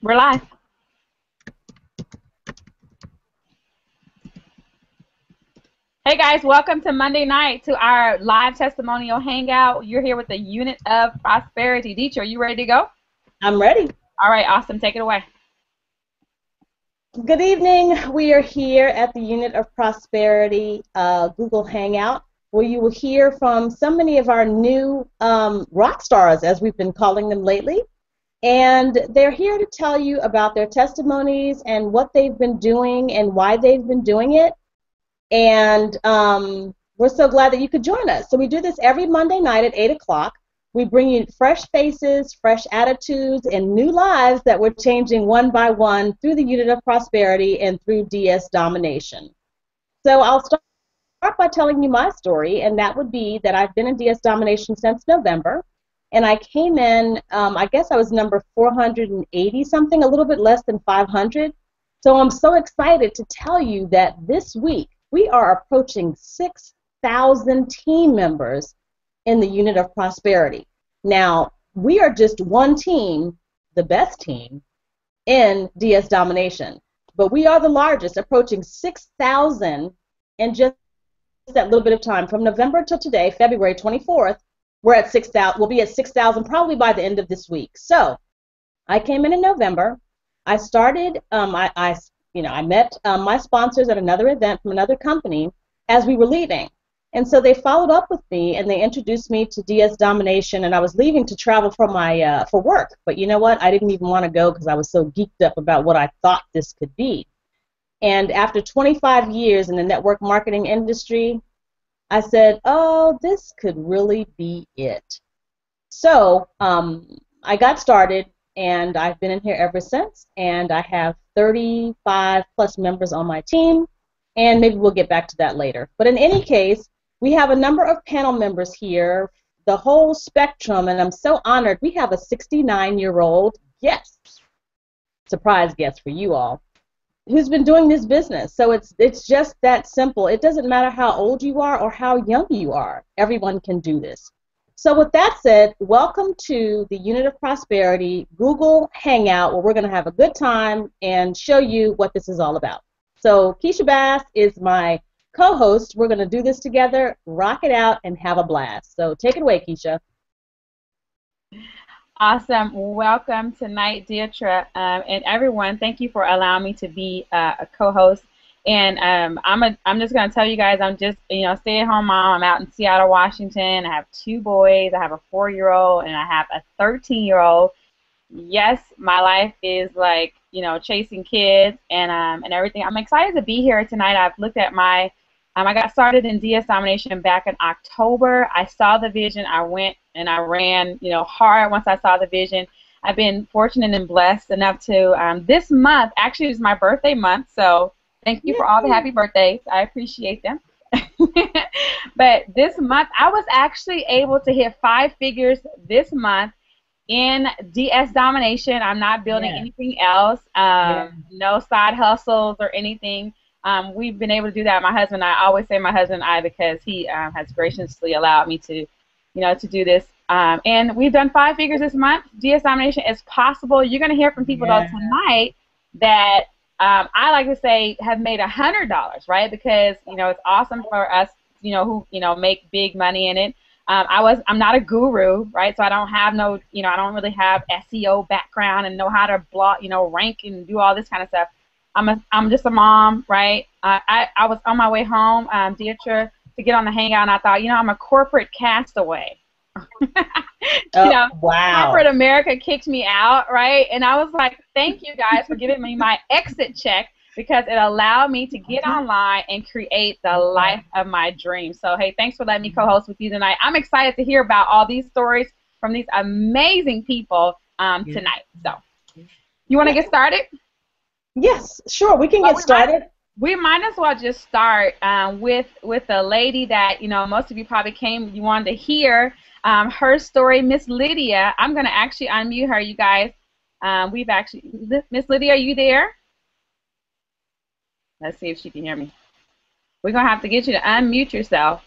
We're live. Hey guys, welcome to Monday night to our live testimonial hangout. You're here with the Unit of Prosperity. Deetra, are you ready to go? I'm ready. All right, awesome. Take it away. Good evening. We are here at the Unit of Prosperity Google Hangout, where you will hear from so many of our new rock stars, as we've been calling them lately. And they're here to tell you about their testimonies and what they've been doing and why they've been doing it. And we're so glad that you could join us. So we do this every Monday night at 8 o'clock. We bring you fresh faces, fresh attitudes, and new lives that we're changing one by one through the Unit of Prosperity and through DS Domination. So I'll start by telling you my story, and that would be that I've been in DS Domination since November. And I came in, I guess I was number 480 something, a little bit less than 500. So I'm so excited to tell you that this week we are approaching 6,000 team members in the Unit of Prosperity. Now, we are just one team, the best team, in DS Domination. But we are the largest, approaching 6,000 in just that little bit of time. From November till today, February 24th, we're at 6,000. We'll be at 6,000 probably by the end of this week. So I came in November. I started, I met my sponsors at another event from another company as we were leaving. And so they followed up with me and they introduced me to DS Domination, and I was leaving to travel for my for work. But you know what? I didn't even want to go because I was so geeked up about what I thought this could be. And after 25 years in the network marketing industry, I said, oh, this could really be it. So I got started, and I've been in here ever since, and I have 35 plus members on my team, and maybe we'll get back to that later. But in any case, we have a number of panel members here, the whole spectrum, and I'm so honored. We have a 69-year-old guest, surprise guest for you all, who's been doing this business. So it's just that simple. It doesn't matter how old you are or how young you are. Everyone can do this. So with that said, welcome to the Unit of Prosperity Google Hangout, where we're going to have a good time and show you what this is all about. So Keisha Bass is my co-host. We're going to do this together, rock it out, and have a blast. So take it away, Keisha. Awesome. Welcome tonight, Deetra, and everyone. Thank you for allowing me to be a co-host. And I'm just going to tell you guys, I'm just stay-at-home mom. I'm out in Seattle, Washington. I have 2 boys. I have a 4-year-old and I have a 13-year-old. Yes, my life is like chasing kids and everything. I'm excited to be here tonight. I've looked at my I got started in DS Domination back in October. I saw the vision. I went and I ran, hard once I saw the vision. I've been fortunate and blessed enough to, this month, actually is my birthday month, so thank you for all the happy birthdays. I appreciate them. But this month, I was actually able to hit 5 figures this month in DS Domination. I'm not building anything else, no side hustles or anything. We've been able to do that. My husband, I always say my husband and I, because he has graciously allowed me to, to do this. And we've done 5 figures this month. DS Domination is possible. You're going to hear from people though tonight that I like to say have made $100, right? Because it's awesome for us, who make big money in it. I'm not a guru, right? So I don't have no, I don't really have SEO background and know how to blog, rank and do all this kind of stuff. I'm just a mom, right? I was on my way home, Deetra, to get on the hangout, and I thought, I'm a corporate castaway. Wow. Corporate America kicked me out, right? And I was like, thank you guys for giving me my exit check, because it allowed me to get online and create the life of my dreams. So, hey, thanks for letting me co-host with you tonight. I'm excited to hear about all these stories from these amazing people tonight. So, you want to get started? Yes, sure. We can get started. We might as well just start with a lady that most of you probably you wanted to hear her story, Miss Lydia. I'm going to actually unmute her, you guys. Miss Lydia, are you there? Let's see if she can hear me. We're going to have to get you to unmute yourself.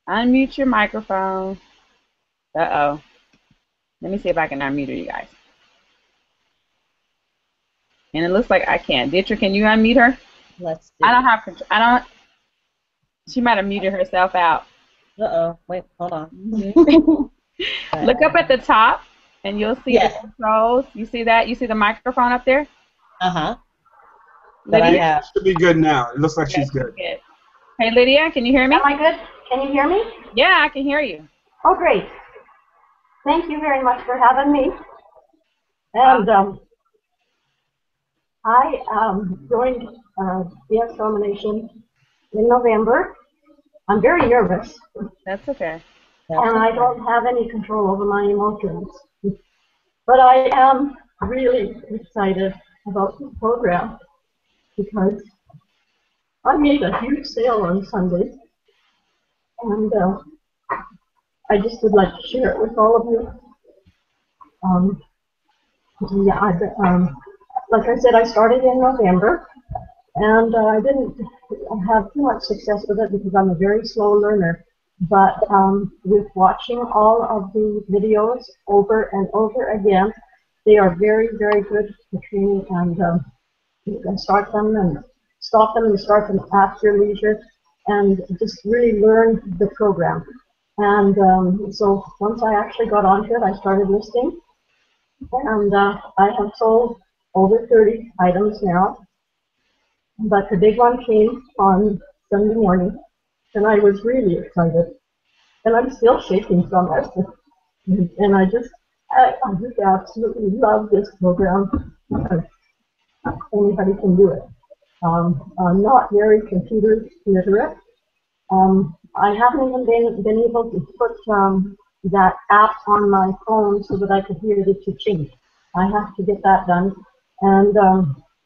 Unmute your microphone. Uh-oh. Let me see if I can unmute her, you guys. And it looks like I can't. Dietrich, can you unmute her? Let's I see. don't have control. I don't. She might have muted herself out. Uh-oh. Wait, hold on. Look up at the top, and you'll see the Yes. controls. You see that? You see the microphone up there? Uh-huh. That I Lydia? Yeah, have. should be good now. It looks like Yes, she's good. good. Hey, Lydia, can you hear me? Am I good? Can you hear me? Yeah, I can hear you. Oh, great. Thank you very much for having me. Wow. And I joined DS Domination in November. I'm very nervous, That's okay. and I don't have any control over my emotions. But I am really excited about this program because I made a huge sale on Sunday, and I just would like to share it with all of you. Um, Yeah, like I said, I started in November, and I didn't have too much success with it because I'm a very slow learner. But with watching all of the videos over and over again, they are very, very good for training, and you can start them and stop them and start them at your leisure, and just really learn the program. And so once I actually got onto it, I started listing. And I have sold over 30 items now, but the big one came on Sunday morning, and I was really excited. And I'm still shaking from it. And I just absolutely love this program. Anybody can do it. I'm not very computer literate. I haven't even been able to put that app on my phone so that I could hear the teaching. I have to get that done, and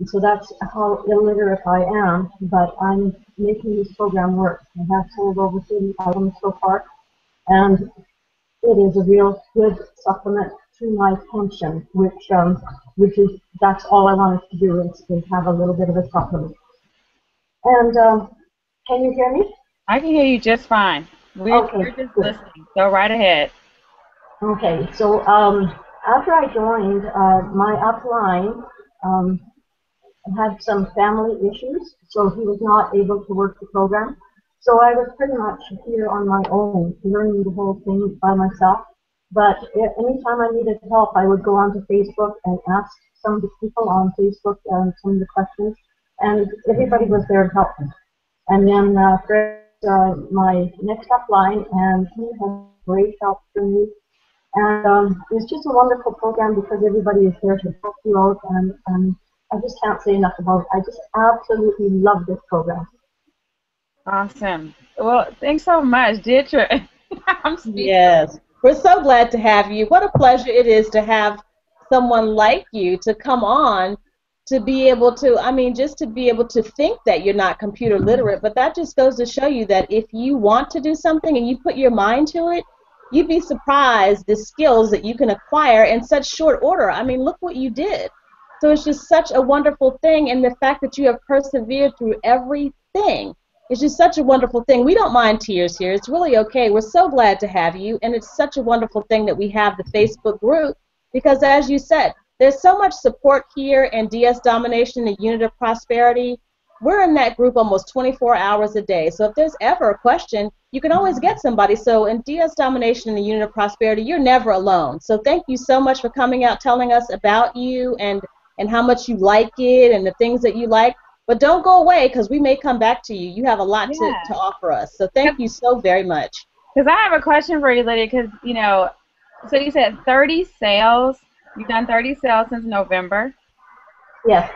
so that's how illiterate I am. But I'm making this program work. I have sold over 30 items so far, and it is a real good supplement to my pension, which is that's all I wanted to do is have a little bit of a supplement. And can you hear me? I can hear you just fine. We're Okay, just good. listening. Go right ahead. Okay, so after I joined, my upline had some family issues, so he was not able to work the program. So I was pretty much here on my own, learning the whole thing by myself. But anytime I needed help, I would go onto Facebook and ask some of the people on Facebook some of the questions, and everybody was there to help me. And then Fred, my next upline, and he has great help for me. And it's just a wonderful program because everybody is there to help you out, and I just can't say enough about it. I just absolutely love this program. Awesome. Well, thanks so much, Dietrich. I'm speechless. Yes. We're so glad to have you. What a pleasure it is to have someone like you to come on to be able to, I mean, just to be able to think that you're not computer literate, but that just goes to show you that if you want to do something and you put your mind to it, you'd be surprised the skills that you can acquire in such short order. I mean, look what you did. So it's just such a wonderful thing, and the fact that you have persevered through everything. It's just such a wonderful thing. We don't mind tears here. It's really okay. We're so glad to have you, and it's such a wonderful thing that we have the Facebook group because, as you said, there's so much support here in DS Domination, the Unit of Prosperity. We're in that group almost 24 hours a day. So if there's ever a question, you can always get somebody. So in DS Domination and the Unit of Prosperity, you're never alone. So thank you so much for coming out, telling us about you and how much you like it and the things that you like. But don't go away because we may come back to you. You have a lot to offer us. So thank you so very much. Because I have a question for you, Lydia, because, you know, so you said 30 sales. You've done 30 sales since November. Yes.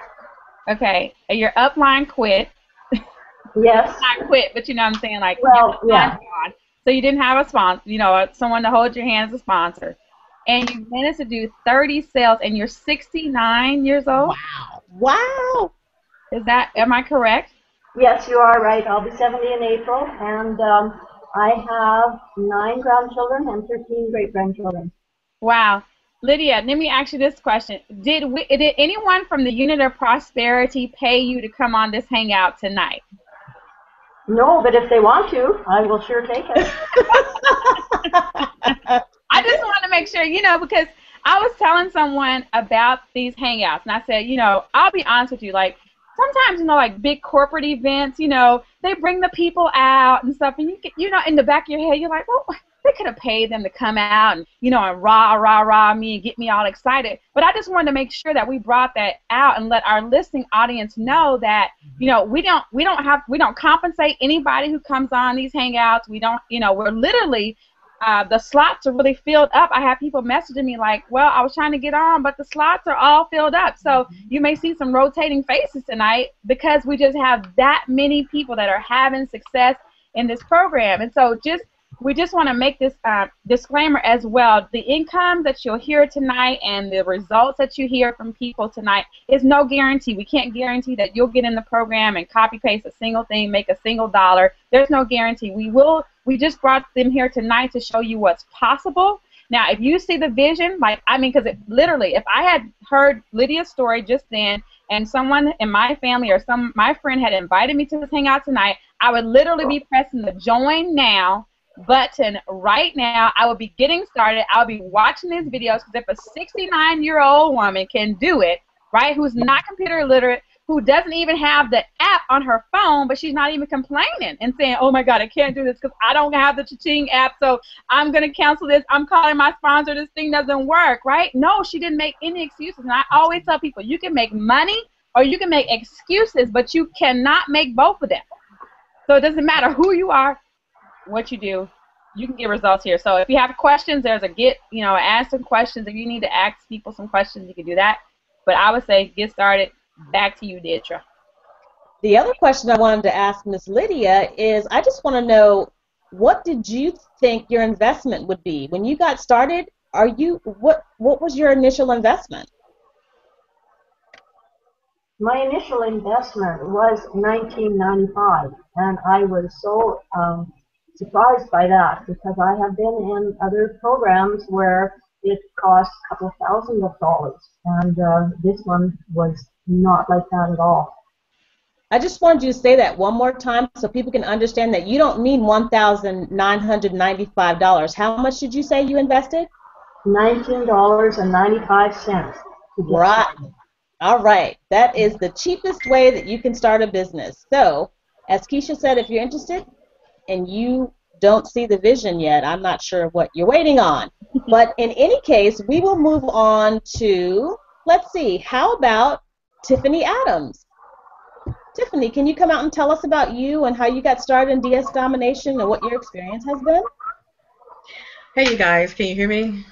Okay. Your upline quit. Yes. Not quit, but you know what I'm saying? Like, well, yeah. Gone. So you didn't have a sponsor, you know, someone to hold your hand as a sponsor. And you managed to do 30 sales, and you're 69 years old? Wow. Wow. Am I correct? Yes, you are right. I'll be 70 in April, and I have 9 grandchildren and 13 great-grandchildren. Wow. Lydia, let me ask you this question. Did anyone from the Unit of Prosperity pay you to come on this hangout tonight? No, but if they want to, I will sure take it. I just want to make sure, you know, because I was telling someone about these hangouts, and I said, I'll be honest with you, like sometimes, like big corporate events, they bring the people out and stuff, and in the back of your head, you're like, well, they could have paid them to come out and, and rah me and get me all excited. But I just wanted to make sure that we brought that out and let our listening audience know that, we don't compensate anybody who comes on these hangouts. We don't, we're literally, the slots are really filled up. I have people messaging me like, well, I was trying to get on, but the slots are all filled up. So you may see some rotating faces tonight because we just have that many people that are having success in this program. And so we just want to make this disclaimer as well. The income that you'll hear tonight and the results that you hear from people tonight is no guarantee. We can't guarantee that you'll get in the program and copy paste a single thing, make a single dollar. There's no guarantee. We just brought them here tonight to show you what's possible. Now, if you see the vision, because literally, if I had heard Lydia's story just then and someone in my family or my friend had invited me to this hangout tonight, I would literally be pressing the join now button right now. I will be getting started. I'll be watching these videos because if a 69-year-old woman can do it, right, who's not computer literate, who doesn't even have the app on her phone, but she's not even complaining and saying, oh my God, I can't do this because I don't have the Cha-Ching app, so I'm going to cancel this. I'm calling my sponsor. This thing doesn't work, right? No, she didn't make any excuses. And I always tell people, you can make money or you can make excuses, but you cannot make both of them. So it doesn't matter who you are, what you do, you can get results here. So if you have questions, there's ask some questions. If you need to ask people some questions, you can do that. But I would say get started. Back to you, Deidre. The other question I wanted to ask Miss Lydia is, I just want to know, what did you think your investment would be when you got started? What was your initial investment? My initial investment was $19.95, and I was so surprised by that because I have been in other programs where it costs a couple $1,000s, and this one was not like that at all. I just wanted you to say that one more time so people can understand that you don't mean $1,995. How much did you say you invested? $19.95. Right. All right. That is the cheapest way that you can start a business. So, as Keisha said, if you're interested and you don't see the vision yet, I'm not sure what you're waiting on. But in any case, we will move on to, let's see, how about Tiffany Adams? Tiffany, can you come out and tell us about you and how you got started in DS Domination and what your experience has been? Hey, you guys, can you hear me?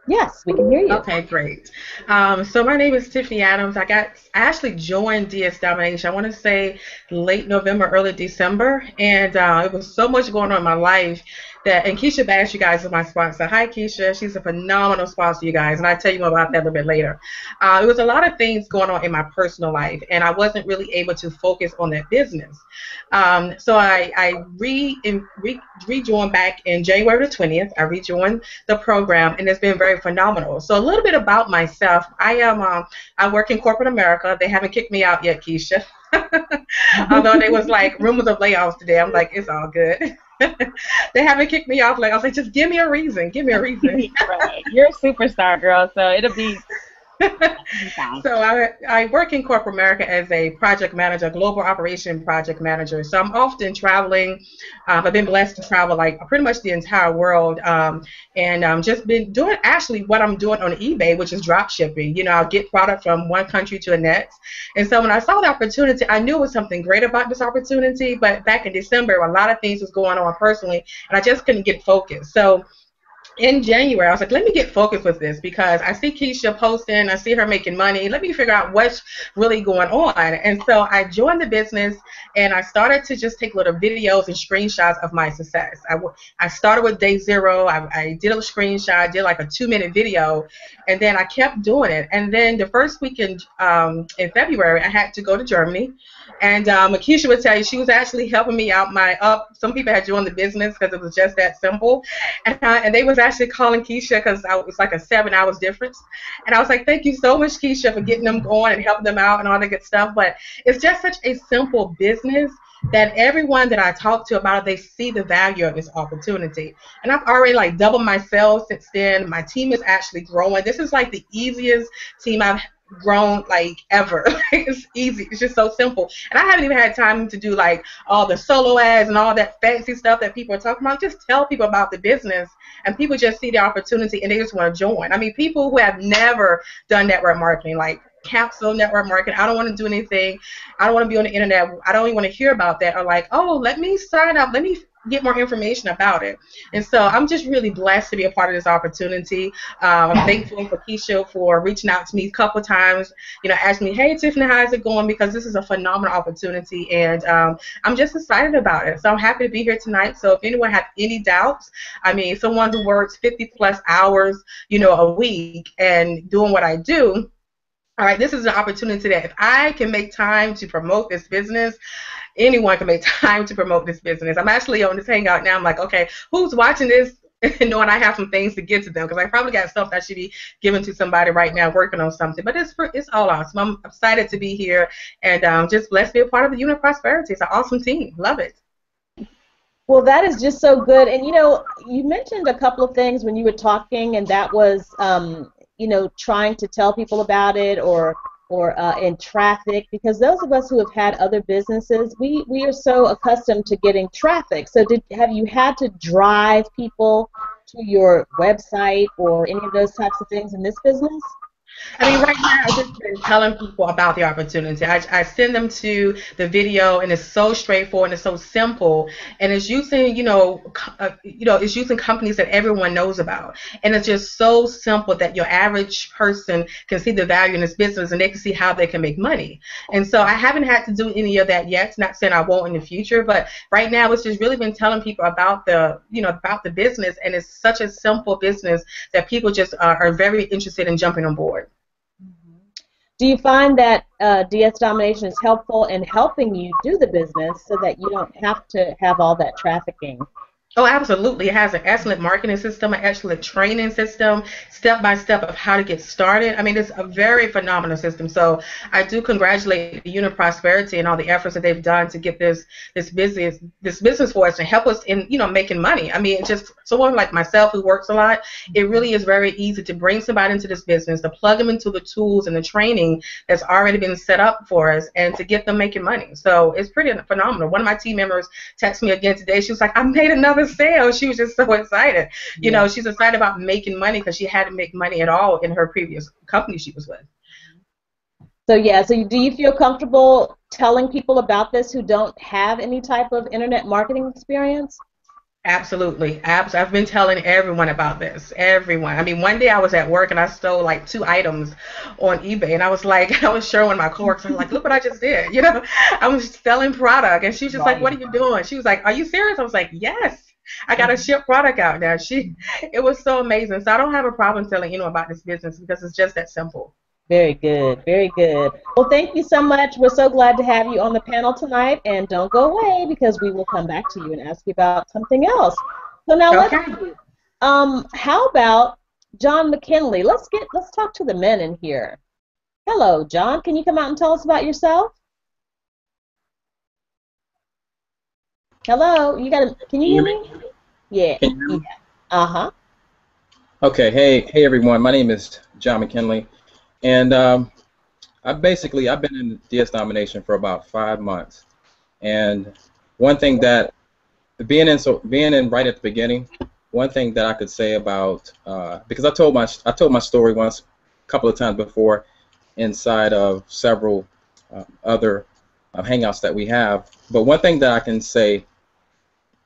Yes, we can hear you. Okay, great. So my name is Tiffany Adams. I actually joined DS Domination, I want to say late November, early December, and it was so much going on in my life and Keisha Bash, you guys, is my sponsor. Hi, Keisha. She's a phenomenal sponsor, you guys, and I'll tell you more about that a little bit later. It was a lot of things going on in my personal life, and I wasn't really able to focus on that business. So I rejoined back in January the 20th. I rejoined the program, and it's been very phenomenal. So a little bit about myself. I work in corporate America. They haven't kicked me out yet, Keisha. Although there was like rumors of layoffs today. I'm like, it's all good. They haven't kicked me off. Like, I was like, just give me a reason. Give me a reason. Right. You're a superstar, girl, so it'll be So I work in corporate America as a project manager, global operation project manager. So I'm often traveling. I've been blessed to travel like pretty much the entire world, and just been doing actually what I'm doing on eBay, which is drop shipping. You know, I'll get product from one country to the next. And so when I saw the opportunity, I knew it was something great about this opportunity. But back in December, a lot of things was going on personally, and I just couldn't get focused. So in January, I was like, let me get focused with this because I see Keisha posting, I see her making money. Let me figure out what's really going on. And so I joined the business, and I started to just take little videos and screenshots of my success. I started with day zero. I did a screenshot, I did like a 2-minute video, and then I kept doing it. And then the first week in February, I had to go to Germany. And Keisha would tell you she was actually helping me out. Some people had joined the business because it was just that simple, and they was actually calling Keisha because it was like a 7 hours difference. And I was like, thank you so much, Keisha, for getting them going and helping them out and all that good stuff. But it's just such a simple business that everyone that I talk to about it, they see the value of this opportunity. And I've already like doubled my sales since then. My team is actually growing. This is like the easiest team I've grown like ever. It's easy. It's just so simple. And I haven't even had time to do like all the solo ads and all that fancy stuff that people are talking about. Just tell people about the business, and people just see the opportunity and they just want to join. I mean, people who have never done network marketing, like capsule network marketing, I don't want to do anything. I don't want to be on the internet. I don't even want to hear about that. Or like, oh, let me sign up. Let me get more information about it. And so I'm just really blessed to be a part of this opportunity. I'm thankful for Keisha for reaching out to me a couple of times, asking me, hey, Tiffany, how's it going? Because this is a phenomenal opportunity, and I'm just excited about it. So I'm happy to be here tonight. So if anyone has any doubts, I mean, someone who works 50 plus hours, a week and doing what I do, all right, this is an opportunity that if I can make time to promote this business, anyone can make time to promote this business. I'm actually on this hangout now. I'm like, okay, who's watching this? And knowing I have some things to get to them, because I probably got stuff that should be given to somebody right now working on something. But it's all awesome. I'm excited to be here, and just blessed to be a part of the Unit of Prosperity. It's an awesome team. Love it. Well, that is just so good. And you mentioned a couple of things when you were talking, and that was trying to tell people about it or in traffic, because those of us who have had other businesses, we are so accustomed to getting traffic. So have you had to drive people to your website or any of those types of things in this business? I mean, right now, I've just been telling people about the opportunity. I send them to the video, and it's so straightforward and it's so simple, and it's using, it's using companies that everyone knows about, and it's just so simple that your average person can see the value in this business and they can see how they can make money. And so I haven't had to do any of that yet. It's not saying I won't in the future, but right now it's just really been telling people about the business, and it's such a simple business that people just are very interested in jumping on board. Do you find that DS Domination is helpful in helping you do the business so that you don't have to have all that trafficking? Oh, absolutely. It has an excellent marketing system, an excellent training system, step-by-step of how to get started. I mean, it's a very phenomenal system. So I do congratulate the Unit of Prosperity and all the efforts that they've done to get this business for us and help us in, making money. I mean, just someone like myself who works a lot, it really is very easy to bring somebody into this business, to plug them into the tools and the training that's already been set up for us, and to get them making money. So it's pretty phenomenal. One of my team members texted me again today. She was like, I made another sale. She was just so excited. She's excited about making money because she hadn't made money at all in her previous company she was with. So do you feel comfortable telling people about this who don't have any type of internet marketing experience? Absolutely. I've been telling everyone about this. Everyone. I mean, one day I was at work and I stole like 2 items on eBay, and I was showing my coworkers, like, look what I just did. I was selling product, and she was just like, what are you doing? She was like, are you serious? I was like, yes. I got to ship product out now. It was so amazing. So I don't have a problem telling about this business because it's just that simple. Very good, very good. Well, thank you so much. We're so glad to have you on the panel tonight, and don't go away because we will come back to you and ask you about something else. So now let's see. How about John McKinley? Let's talk to the men in here. Hello, John. Can you come out and tell us about yourself? Hello, can you hear me? Yeah. Can you hear me? Uh-huh. Okay, hey everyone. My name is John McKinley, and I've been in DS Domination for about 5 months. And one thing that being in right at the beginning, one thing that I could say about because I told my story once a couple of times before inside of several other hangouts that we have. But one thing that I can say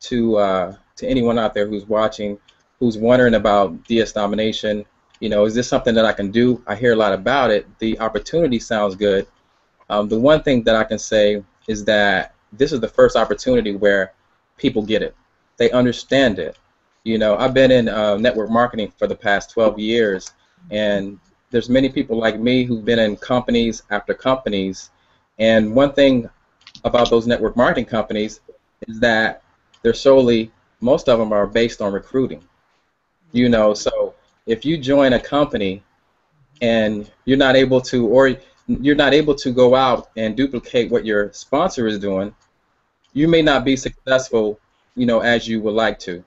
to anyone out there who's watching, who's wondering about DS Domination, is this something that I can do? I hear a lot about it. The opportunity sounds good. The one thing that I can say is that this is the first opportunity where people get it. They understand it. I've been in network marketing for the past 12 years, and there's many people like me who've been in companies after companies, and one thing about those network marketing companies is that most of them are based on recruiting. So if you join a company and you're not able to go out and duplicate what your sponsor is doing, you may not be successful, as you would like to.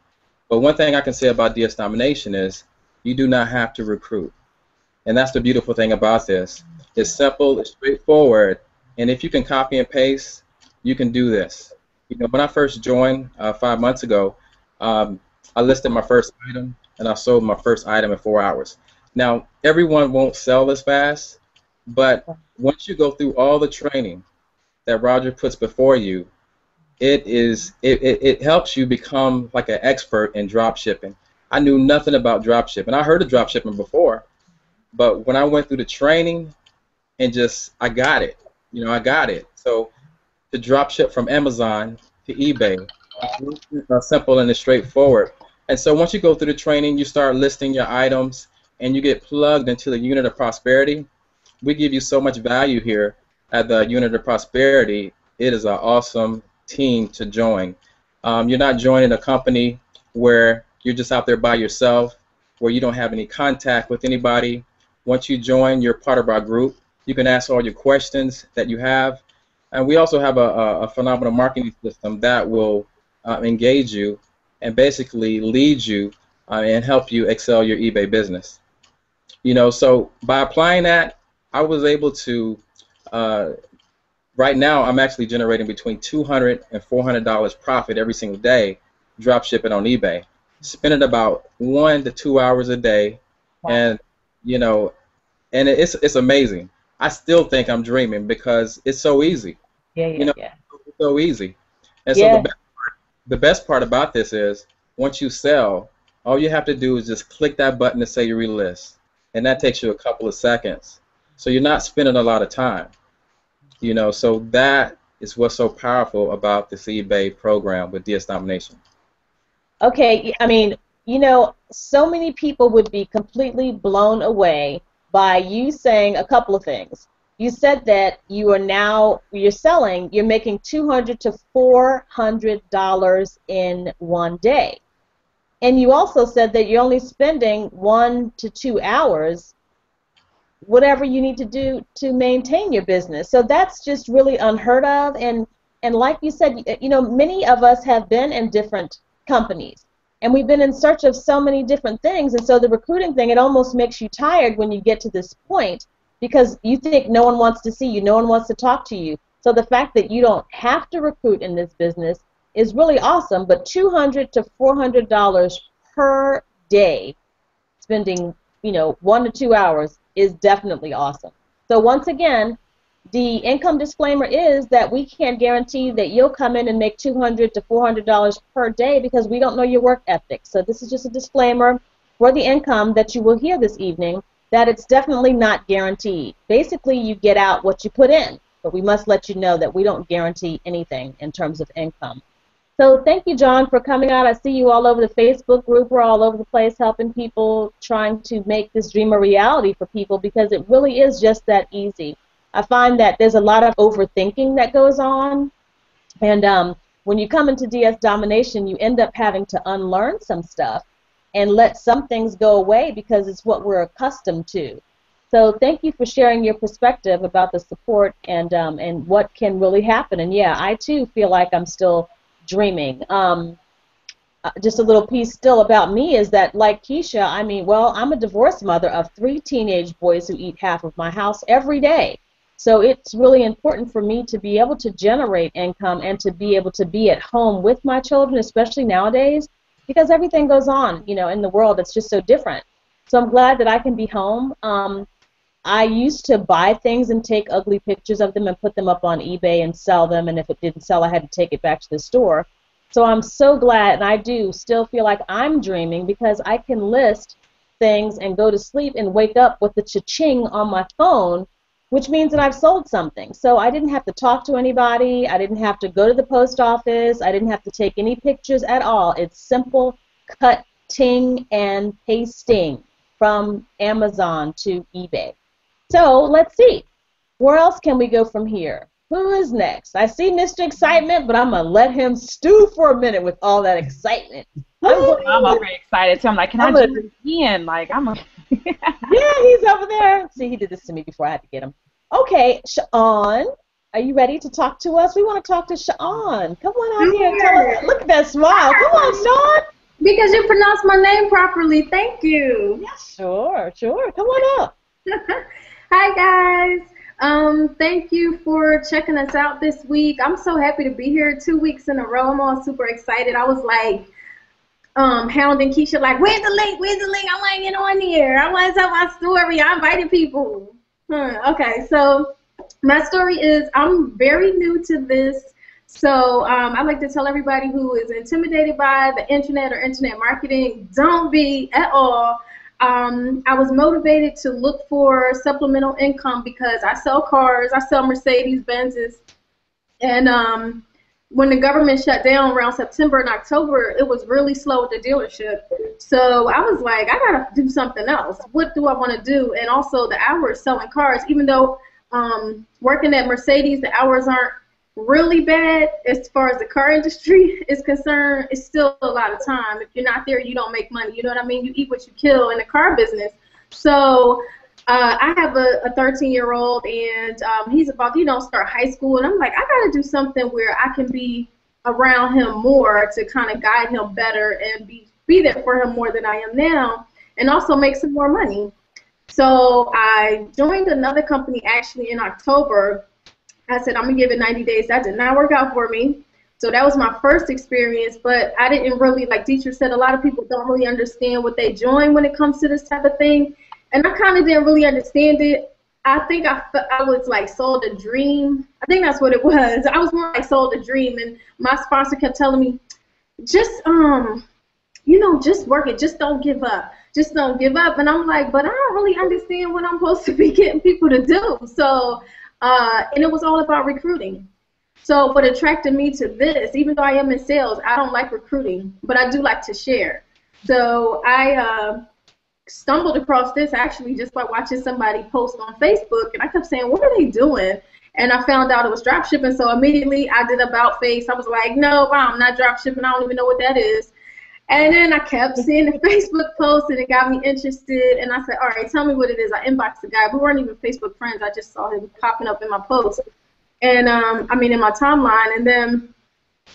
But one thing I can say about DS Domination is you do not have to recruit. And that's the beautiful thing about this. It's simple, it's straightforward, and if you can copy and paste, you can do this. When I first joined 5 months ago, I listed my first item, and I sold my first item in 4 hours. Now, everyone won't sell as fast, but once you go through all the training that Roger puts before you, it helps you become like an expert in drop shipping. I knew nothing about drop shipping. I heard of drop shipping before, but when I went through the training and I got it. I got it. So to drop ship from Amazon to eBay, it's simple and it's straightforward. And so once you go through the training, you start listing your items and you get plugged into the unit of prosperity. We give you so much value here at the unit of prosperity. It is an awesome team to join. You're not joining a company where you're just out there by yourself, where you don't have any contact with anybody. Once you join, you're part of our group. You can ask all your questions that you have. And we also have a phenomenal marketing system that will engage you and basically lead you and help you excel your eBay business. So by applying that, I was able to, right now I'm actually generating between $200 and $400 profit every single day drop shipping on eBay, spending about 1 to 2 hours a day. Wow. And it's amazing. I still think I'm dreaming because it's so easy. Yeah. It's so easy. And so the best part about this is once you sell, all you have to do is just click that button to say you relist, and that takes you a couple of seconds. So you're not spending a lot of time. So that is what's so powerful about this eBay program with DS Domination. Okay, I mean, so many people would be completely blown away by you saying a couple of things. You said that you're making $200 to $400 in one day. And you also said that you're only spending 1 to 2 hours, whatever you need to do to maintain your business. So that's just really unheard of. And like you said, many of us have been in different companies. And we've been in search of so many different things. And so the recruiting thing, it almost makes you tired when you get to this point because you think no one wants to see you, no one wants to talk to you. So the fact that you don't have to recruit in this business is really awesome. But $200 to $400 per day, spending 1 to 2 hours, is definitely awesome. So once again, the income disclaimer is that we can't guarantee that you'll come in and make $200 to $400 per day because we don't know your work ethic. So this is just a disclaimer for the income that you will hear this evening, that it's definitely not guaranteed. Basically, you get out what you put in, but we must let you know that we don't guarantee anything in terms of income. So thank you, John, for coming out. I see you all over the Facebook group. We're all over the place helping people, trying to make this dream a reality for people because it really is just that easy. I find that there's a lot of overthinking that goes on, and when you come into DS Domination, you end up having to unlearn some stuff and let some things go away because it's what we're accustomed to. So thank you for sharing your perspective about the support and what can really happen. And yeah, I too feel like I'm still dreaming. Just a little piece still about me is that, like Keisha, I'm a divorced mother of 3 teenage boys who eat half of my house every day. So it's really important for me to be able to generate income and to be able to be at home with my children, especially nowadays, because everything goes on, in the world. It's just so different. So I'm glad that I can be home. I used to buy things and take ugly pictures of them and put them up on eBay and sell them, and if it didn't sell, I had to take it back to the store. So I'm so glad, and I do still feel like I'm dreaming because I can list things and go to sleep and wake up with the cha-ching on my phone, which means that I've sold something. So I didn't have to talk to anybody. I didn't have to go to the post office. I didn't have to take any pictures at all. It's simple cutting and pasting from Amazon to eBay. So let's see. Where else can we go from here? Who is next? I see Mr. Excitement, but I'm going to let him stew for a minute with all that excitement. I'm very excited too. I'm like, can I do it again? Yeah, he's over there. See, he did this to me before I had to get him. Okay, Sean, Are you ready to talk to us? We want to talk to Sean. Come on out here and tell us. Look at that smile. Come on, Sean. Because you pronounced my name properly. Thank you. Yeah, sure. Come on up. Hi, guys. Thank you for checking us out this week. I'm so happy to be here 2 weeks in a row. I'm all super excited. I was like hounding Keisha, like, where's the link? I want to get on here. I want to tell my story. I invited people. Okay, so my story is I'm very new to this. So I like to tell everybody who is intimidated by the internet or internet marketing, don't be at all. I was motivated to look for supplemental income because I sell cars, I sell Mercedes-Benzes, and when the government shut down around September and October, it was really slow at the dealership. So I was like, I gotta do something else. What do I want to do? And also the hours selling cars, even though working at Mercedes, the hours aren't really bad as far as the car industry is concerned. It's still a lot of time. If you're not there, you don't make money. You know what I mean? You eat what you kill in the car business. So I have a 13-year-old, and he's about to, start high school. And I'm like, I got to do something where I can be around him more to kind of guide him better and be there for him more than I am now, and also make some more money. So I joined another company actually in October. I said, I'm going to give it 90 days. That did not work out for me. So that was my first experience, but I didn't really, like Dietrich said, a lot of people don't really understand what they join when it comes to this type of thing. And I kind of didn't really understand it. I think I was like sold a dream. I think that's what it was. I was more like sold a dream, and my sponsor kept telling me, just, just work it. Just don't give up. Just don't give up. And I'm like, but I don't really understand what I'm supposed to be getting people to do. So, and it was all about recruiting. So what attracted me to this, even though I am in sales, I don't like recruiting, but I do like to share. So I stumbled across this actually just by watching somebody post on Facebook, and I kept saying, what are they doing? And I found out it was drop shipping, so immediately I did about face. I was like, no, I'm not drop shipping. I don't even know what that is. And then I kept seeing the Facebook post, and it got me interested. And I said, all right, tell me what it is. I inboxed the guy. We weren't even Facebook friends. I just saw him popping up in my post. And, in my timeline. And then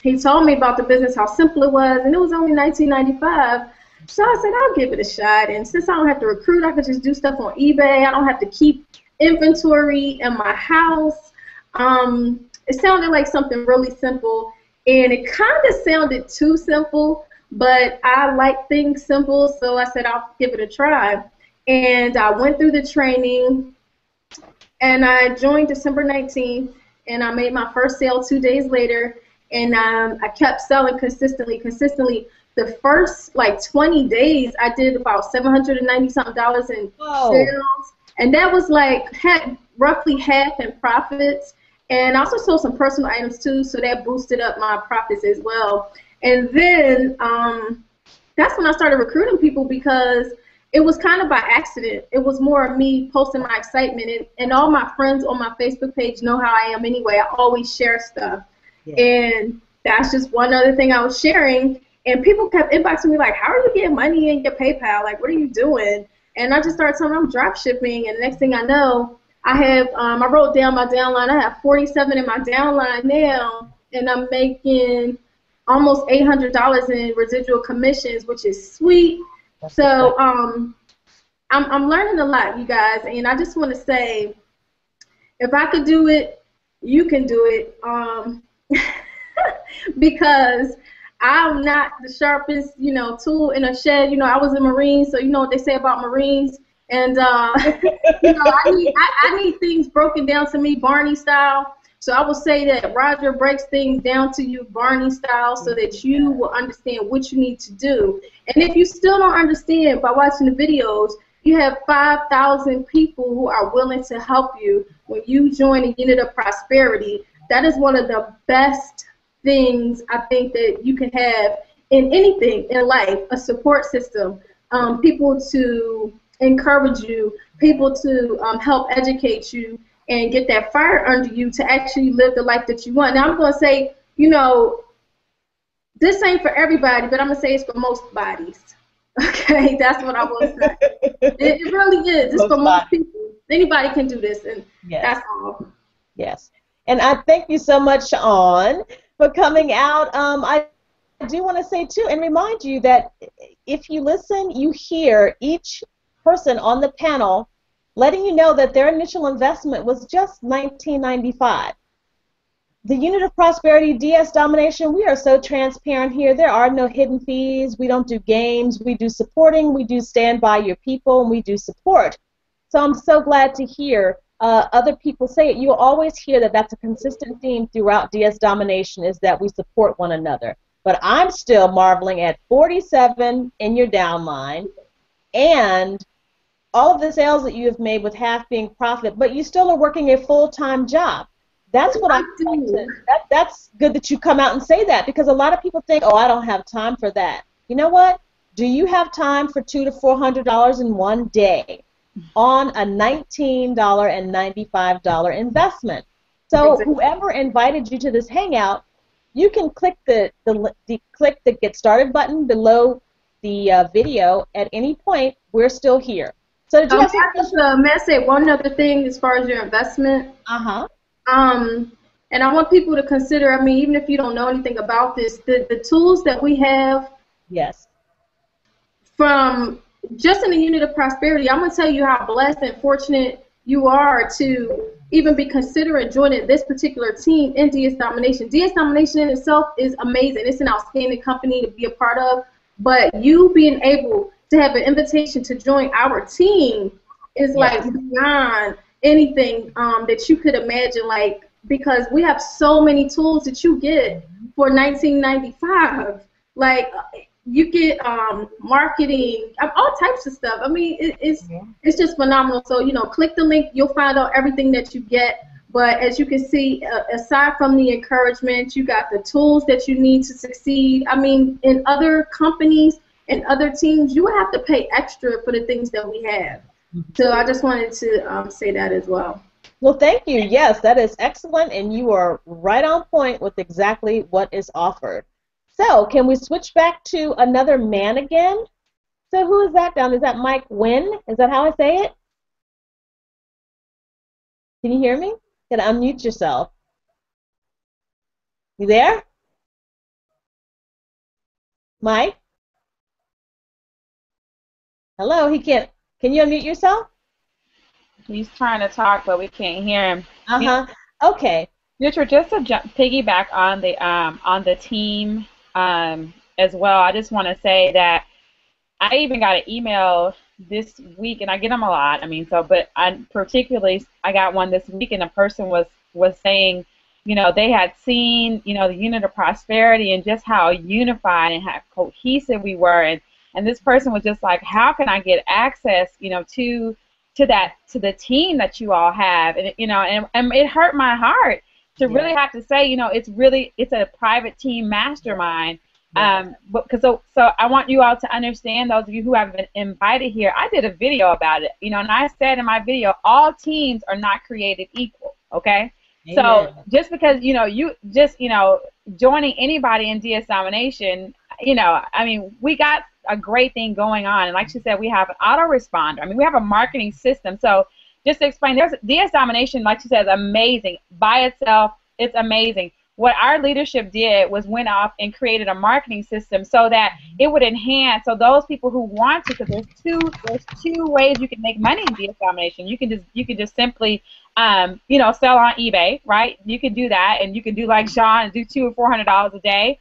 he told me about the business, how simple it was. And it was only $19.95. So I said, I'll give it a shot. And since I don't have to recruit, I could just do stuff on eBay. I don't have to keep inventory in my house. It sounded like something really simple. And it kind of sounded too simple. But I like things simple, so I said I'll give it a try. And I went through the training, and I joined December 19th, and I made my first sale 2 days later, and I kept selling consistently. The first, 20 days, I did about $790-something in sales, and that was roughly half in profits. And I also sold some personal items, too, so that boosted up my profits as well. And then that's when I started recruiting people, because it was kind of by accident. It was more of me posting my excitement. And all my friends on my Facebook page know how I am anyway. I always share stuff. Yeah. And that's just one other thing I was sharing. And people kept inboxing me like, how are you getting money in your PayPal? Like, what are you doing? And I just started telling them I'm drop shipping. And next thing I know, I wrote down my downline. I have 47 in my downline now. And I'm making almost $800 in residual commissions, which is sweet. So I'm learning a lot, you guys, and I just want to say, if I could do it, you can do it, because I'm not the sharpest, tool in a shed. I was a Marine, so you know what they say about Marines, and I need things broken down to me, Barney style. So I will say that Roger breaks things down to you Barney style, so that you will understand what you need to do. And if you still don't understand by watching the videos, you have 5,000 people who are willing to help you when you join a unit of prosperity. That is one of the best things I think that you can have in anything in life, a support system, people to encourage you, people to help educate you, and get that fire under you to actually live the life that you want. Now, I'm going to say, this ain't for everybody, but I'm going to say it's for most bodies. Okay, that's what I will say. It really is. It's for most people. Anybody can do this, and that's all. Yes. And I thank you so much, Sean, for coming out. I do want to say, too, and remind you that if you listen, you hear each person on the panel letting you know that their initial investment was just $19.95. The Unit of Prosperity, DS Domination, we are so transparent here. There are no hidden fees. We don't do games. We do supporting. We do stand by your people, and we do support. So I'm so glad to hear other people say it. You'll always hear that that's a consistent theme throughout DS Domination, is that we support one another. But I'm still marveling at 47 in your downline and all of the sales that you have made with half being profit, but you still are working a full-time job. That's what I think. That's good that you come out and say that, because a lot of people think, oh, I don't have time for that. You know what? Do you have time for $200 to $400 in one day on a $19.95 investment? So exactly. Whoever invited you to this hangout, you can click the Get Started button below the video at any point. We're still here. So did you have may I say one other thing as far as your investment? Uh-huh. And I want people to consider, I mean, even if you don't know anything about this, the tools that we have. Yes. From just in the Unit of Prosperity, I'm going to tell you how blessed and fortunate you are to even be considering joining this particular team in DS Domination. DS Domination in itself is amazing. It's an outstanding company to be a part of, but you being able to have an invitation to join our team is like beyond anything that you could imagine, like, because we have so many tools that you get for $19.95. Like, you get marketing, all types of stuff. I mean, it's just phenomenal. So, you know, click the link. You'll find out everything that you get. But as you can see, aside from the encouragement, you got the tools that you need to succeed. I mean, in other companies and other teams, you would have to pay extra for the things that we have. So I just wanted to say that as well. Well, thank you. Yes, that is excellent, and you are right on point with exactly what is offered. So can we switch back to another man again? So who is that down? Is that Mike Wynn? Is that how I say it? Can you hear me? You gotta unmute yourself. You there? Mike? Hello, he can't. Can you unmute yourself? He's trying to talk, but we can't hear him. Okay. Richard, just to piggyback on the team as well, I just want to say that I even got an email this week, and I get them a lot. I mean, but I got one this week, and a person was saying, you know, they had seen, you know, the Unit of Prosperity and just how unified and how cohesive we were, and this person was just like, how can I get access, you know, to the team that you all have, and you know, and it hurt my heart to really have to say, you know, it's a private team mastermind. So I want you all to understand, those of you who have been invited here, I did a video about it, you know, and I said in my video, all teams are not created equal, okay? Amen. So just because, you know, joining anybody in DS Domination, you know, I mean, we got a great thing going on, and like she said, we have an autoresponder. I mean, we have a marketing system. So just to explain, there's DS Domination, like she said, is amazing by itself. It's amazing. What our leadership did was went off and created a marketing system so that it would enhance. So those people who want to, because there's two ways you can make money in DS Domination. You can just simply, you know, sell on eBay, right? You can do that, and you can do like Sean and do $200 or $400 a day.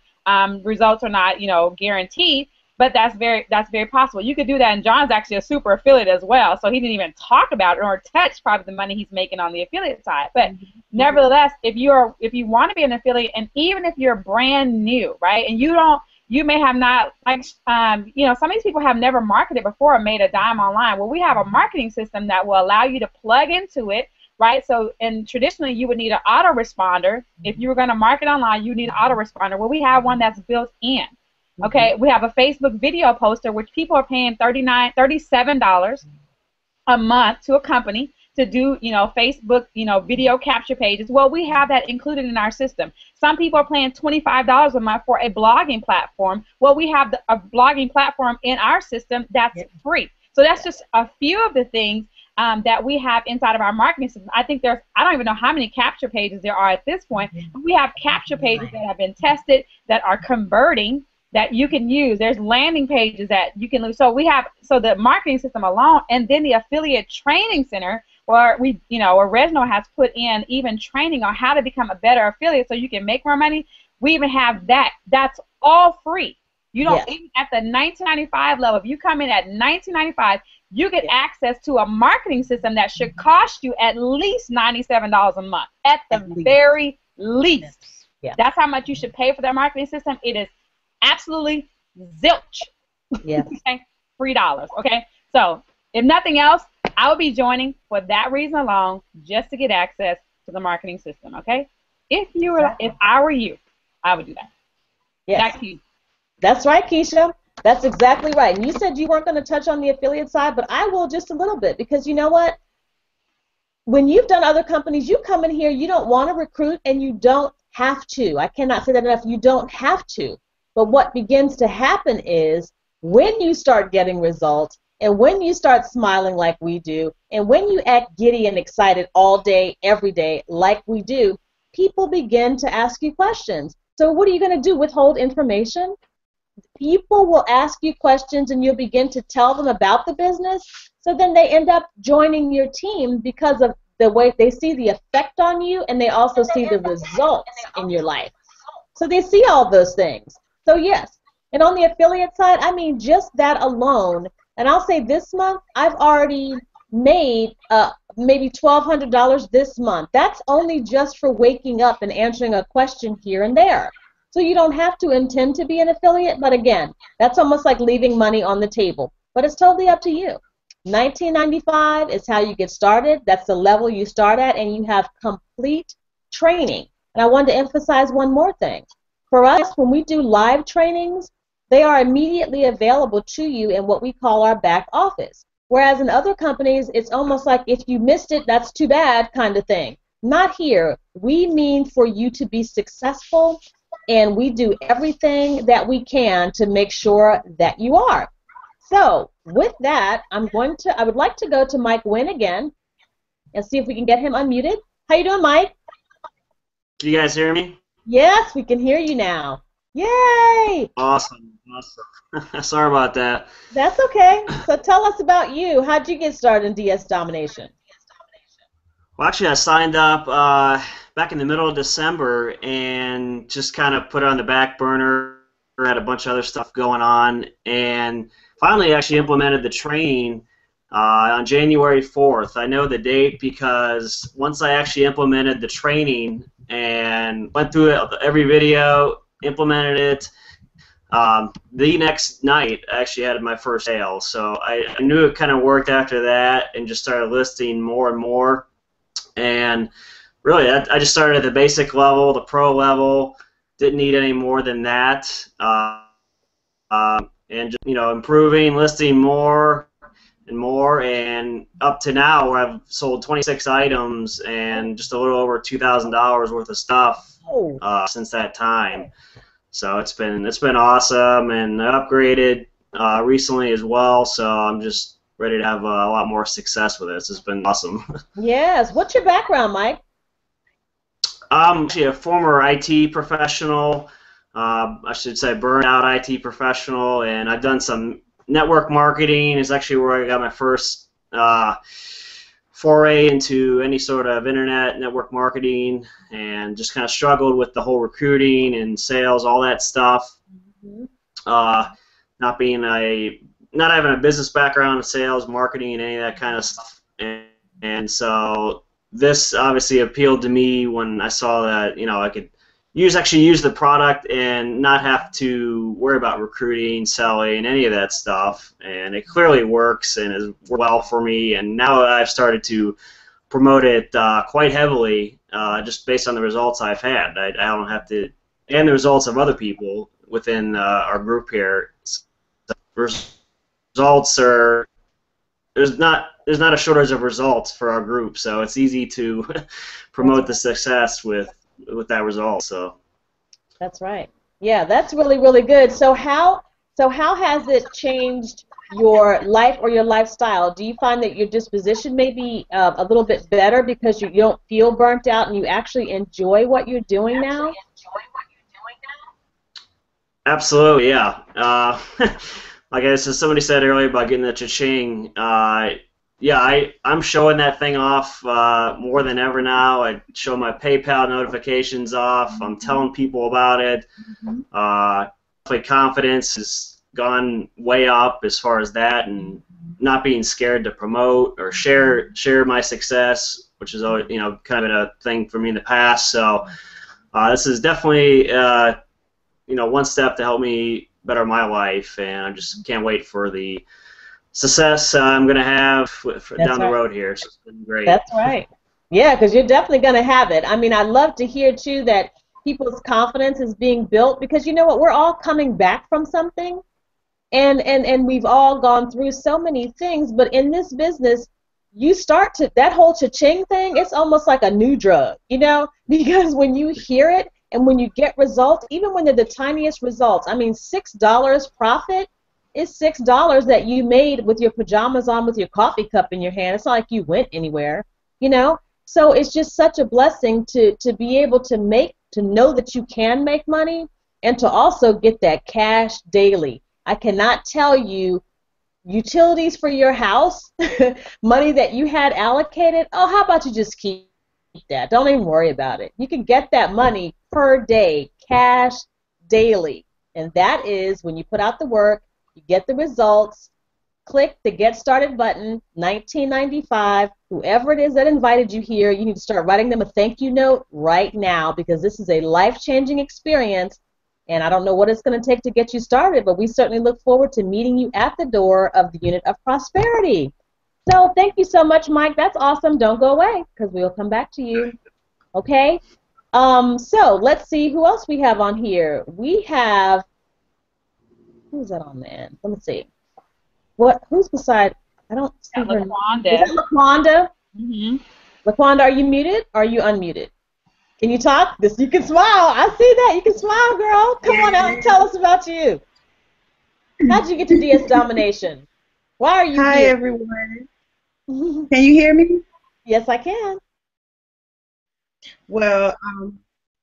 Results are not, you know, guaranteed. But that's very possible. You could do that, and John's actually a super affiliate as well, so he didn't even talk about it or touch probably the money he's making on the affiliate side. But nevertheless, if you want to be an affiliate, and even if you're brand new, right, and you may have not, like, you know, some of these people have never marketed before or made a dime online. Well, we have a marketing system that will allow you to plug into it, right? So, and traditionally, you would need an autoresponder. If you were going to market online, you need an autoresponder. Well, we have one that's built in. Okay, we have a Facebook video poster, which people are paying $37 a month to a company to do, you know, Facebook, you know, video capture pages. Well, we have that included in our system. Some people are paying $25 a month for a blogging platform. Well, we have a blogging platform in our system that's free. So that's just a few of the things that we have inside of our marketing system. I think I don't even know how many capture pages there are at this point, but we have capture pages that have been tested that are converting that you can use. There's landing pages that you can use. So the marketing system alone, and then the affiliate training center where where Reginald has put in even training on how to become a better affiliate so you can make more money. We even have that. That's all free. You don't, even at the $19.95 level, if you come in at $19.95, you get access to a marketing system that should cost you at least $97 a month, at the very least. Yeah. That's how much you should pay for that marketing system. It is absolutely zilch. Yeah. Okay? Free dollars. Okay? So, if nothing else, I will be joining for that reason alone, just to get access to the marketing system. Okay? If I were you, I would do that. Yes. Back to you. That's right, Keisha. That's exactly right. And you said you weren't going to touch on the affiliate side, but I will just a little bit, because you know what? When you've done other companies, you come in here, you don't want to recruit, and you don't have to. I cannot say that enough. You don't have to. But what begins to happen is when you start getting results, and when you start smiling like we do, and when you act giddy and excited all day, every day, like we do, people begin to ask you questions. So what are you going to do? Withhold information? People will ask you questions, and you'll begin to tell them about the business. So then they end up joining your team because of the way they see the effect on you, and they also see the results in your life. So they see all those things. So yes, and on the affiliate side, I mean, just that alone, and I'll say this month, I've already made maybe $1,200 this month. That's only just for waking up and answering a question here and there. So you don't have to intend to be an affiliate, but again, that's almost like leaving money on the table. But it's totally up to you. $19.95 is how you get started. That's the level you start at, and you have complete training. And I wanted to emphasize one more thing. For us, when we do live trainings, they are immediately available to you in what we call our back office. Whereas in other companies, it's almost like if you missed it, that's too bad kind of thing. Not here. We mean for you to be successful, and we do everything that we can to make sure that you are. So with that, I would like to go to Mike Wynn again and see if we can get him unmuted. How you doing, Mike? Can you guys hear me? Yes, we can hear you now. Yay! Awesome. Sorry about that. That's okay. So tell us about you. How'd you get started in DS Domination? Well, actually, I signed up back in the middle of December and just kind of put it on the back burner. Had a bunch of other stuff going on, and finally actually implemented the training on January 4th. I know the date because once I actually implemented the training and went through it, every video, implemented it, the next night I actually had my first sale. So I knew it kind of worked after that, and just started listing more and more. And really, I just started at the basic level, the pro level. Didn't need any more than that. And just, improving, listing more and more, and up to now where I've sold 26 items and just a little over $2,000 worth of stuff since that time. So it's been awesome, and I upgraded recently as well. So I'm just ready to have a lot more success with this. It's been awesome. Yes. What's your background, Mike? I'm actually a former IT professional. I should say burned out IT professional, and I've done some network marketing. Is actually where I got my first foray into any sort of internet network marketing, and just kind of struggled with the whole recruiting and sales, all that stuff. Mm-hmm. Not having a business background in sales, marketing, and any of that kind of stuff, and so this obviously appealed to me when I saw that I could actually use the product and not have to worry about recruiting, selling, any of that stuff. And it clearly works and is well for me. And now I've started to promote it quite heavily, just based on the results I've had. I don't have to, and the results of other people within our group here. Results are there's not a shortage of results for our group, so it's easy to promote the success with that result. So that's right. Yeah, that's really, really good. So how has it changed your life or your lifestyle? Do you find that your disposition may be a little bit better because you don't feel burnt out and you actually enjoy what you're doing now? Absolutely, yeah. Like somebody said earlier about getting the cha-ching. Yeah, I'm showing that thing off more than ever now. I show my PayPal notifications off. I'm telling people about it. My confidence has gone way up as far as that, and not being scared to promote or share my success, which is always, kind of been a thing for me in the past. So this is definitely one step to help me better my life, and I just can't wait for the success I'm going to have down the road here. So it's been great. That's right. Yeah, because you're definitely going to have it. I mean, I love to hear, too, that people's confidence is being built, because you know what? We're all coming back from something, and we've all gone through so many things, but in this business, you start to, that whole cha-ching thing, it's almost like a new drug, because when you hear it and when you get results, even when they're the tiniest results, I mean, $6 profit is $6 that you made with your pajamas on, with your coffee cup in your hand. It's not like you went anywhere, So it's just such a blessing to be able to know that you can make money, and to also get that cash daily. I cannot tell you, utilities for your house, money that you had allocated, oh, how about you just keep that? Don't even worry about it. You can get that money per day, cash daily. And that is when you put out the work, you get the results, click the Get Started button, $19.95. Whoever it is that invited you here, you need to start writing them a thank you note right now, because this is a life-changing experience, and I don't know what it's going to take to get you started, but we certainly look forward to meeting you at the door of the Unit of Prosperity. So thank you so much, Mike. That's awesome. Don't go away, because we'll come back to you. Okay? So let's see who else we have on here. We have, who's that on there? Let me see. Who's beside? I don't see her. LaQuanda. Is that LaQuanda? Mm-hmm. LaQuanda, are you muted? Or are you unmuted? Can you talk? You can smile. I see that. You can smile, girl. Come on out and tell us about you. How'd you get to DS Domination? Why are you Hi, here? everyone. Can you hear me? Yes, I can. Well,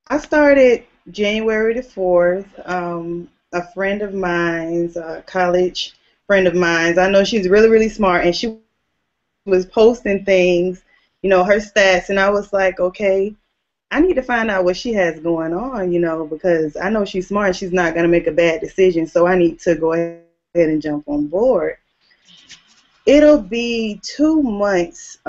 I started January the 4th. A friend of mine's, a college friend of mine's, I know she's really, really smart, and she was posting things, her stats, and I was like, okay, I need to find out what she has going on, because I know she's smart and she's not going to make a bad decision, so I need to go ahead and jump on board. It'll be 2 months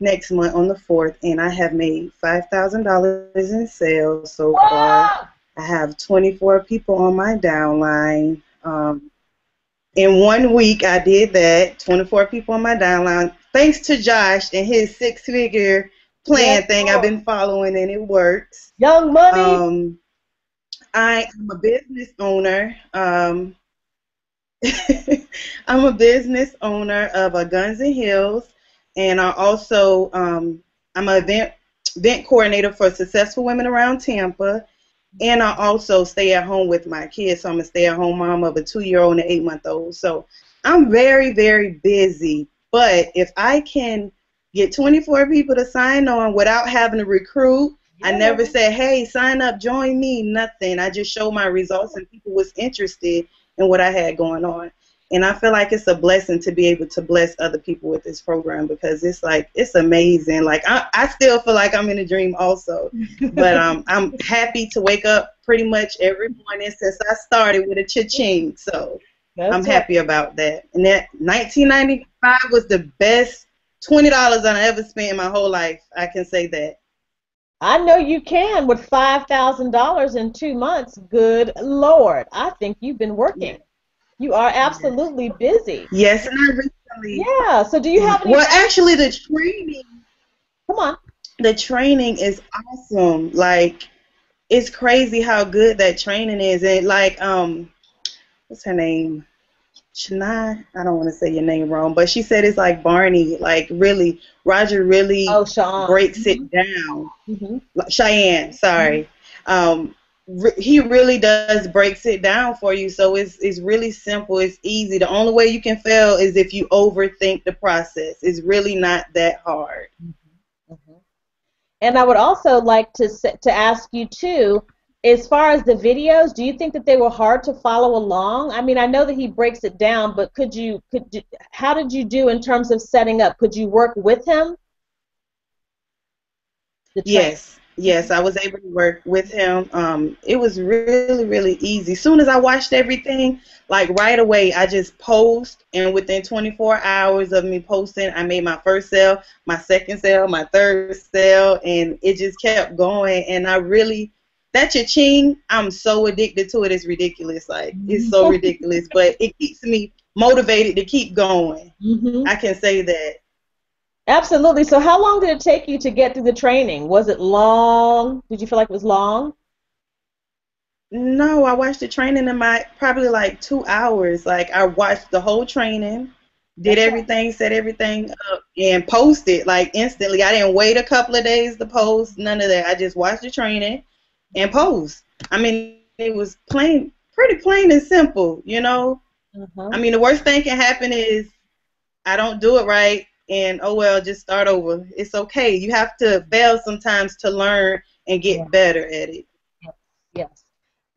next month on the 4th, and I have made $5,000 in sales so far. I have 24 people on my downline. In 1 week, I did that, 24 people on my downline. Thanks to Josh and his 6-figure plan thing I've been following, and it works. Young Money. I am a business owner. I'm a business owner of a Guns and Hills, and I also I'm an event coordinator for Successful Women Around Tampa, and I also stay at home with my kids. So I'm a stay-at-home mom of a 2-year-old and an 8-month-old. So I'm very, very busy. But if I can get 24 people to sign on without having to recruit, I never said, hey, sign up, join me, nothing. I just showed my results, and people was interested in what I had going on. And I feel like it's a blessing to be able to bless other people with this program, because it's amazing. Like, I still feel like I'm in a dream also. But I'm happy to wake up pretty much every morning since I started with a cha-ching. So I'm happy about that. And that $19.95 was the best $20 I ever spent in my whole life. I can say that. I know you can with $5,000 in 2 months. Good Lord. I think you've been working. Yeah. You are absolutely busy. Yes, and I recently. Yeah. So do you have any? Well, actually, the training. Come on. The training is awesome. Like, it's crazy how good that training is. And like, what's her name? Shania. I don't want to say your name wrong, but she said it's like Barney. Like, really, Roger really breaks it down. Mm-hmm. Cheyenne. Sorry. he really does breaks it down for you. So it's really simple. It's easy. The only way you can fail is if you overthink the process. It's really not that hard. Mm-hmm. Mm-hmm. And I would also like to ask you too, as far as the videos, do you think that they were hard to follow along? I mean, I know that he breaks it down, but how did you do in terms of setting up? Could you work with him? Yes, I was able to work with him. It was really, really easy. Soon as I watched everything, like right away, I just post, and within 24 hours of me posting, I made my first sale, my second sale, my third sale, and it just kept going. And that cha-ching, I'm so addicted to it. It's ridiculous. Like, it's so ridiculous, but it keeps me motivated to keep going. Mm-hmm. I can say that. Absolutely. So how long did it take you to get through the training? Was it long? Did you feel like it was long? No, I watched the training in probably like 2 hours. Like, I watched the whole training, did everything, set everything up, and posted like instantly. I didn't wait a couple of days to post, none of that. I just watched the training and post. I mean, it was pretty plain and simple, you know? Uh-huh. I mean, the worst thing can happen is I don't do it right, and oh well, just start over. It's okay. You have to fail sometimes to learn and get better at it. Yes,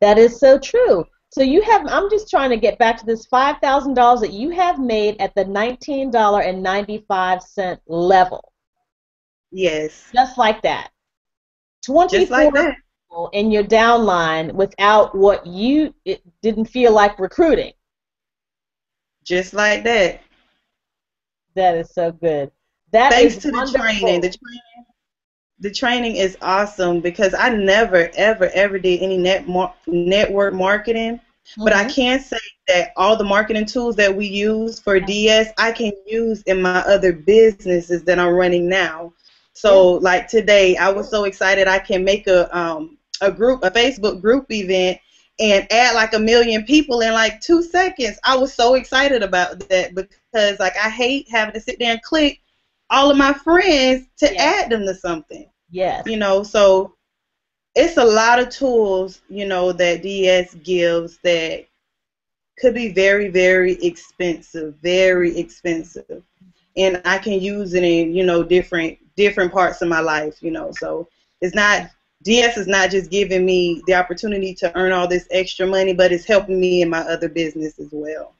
that is so true. So I'm just trying to get back to this $5,000 that you have made at the $19.95 level. Yes. Just like that. 24 people in your downline without it didn't feel like recruiting. Just like that. That is so good. Thanks to the training. The training is awesome because I never, ever, ever did any network marketing. Mm-hmm. But I can say that all the marketing tools that we use for DS, I can use in my other businesses that I'm running now. So, like today, I was so excited I can make a Facebook group event and add like 1 million people in like 2 seconds. I was so excited about that because like I hate having to sit there and click all of my friends to add them to something. Yes. You know, so it's a lot of tools, you know, that DS gives that could be very, very expensive, and I can use it in, you know, different parts of my life, you know. So DS is not just giving me the opportunity to earn all this extra money, but it's helping me in my other business as well.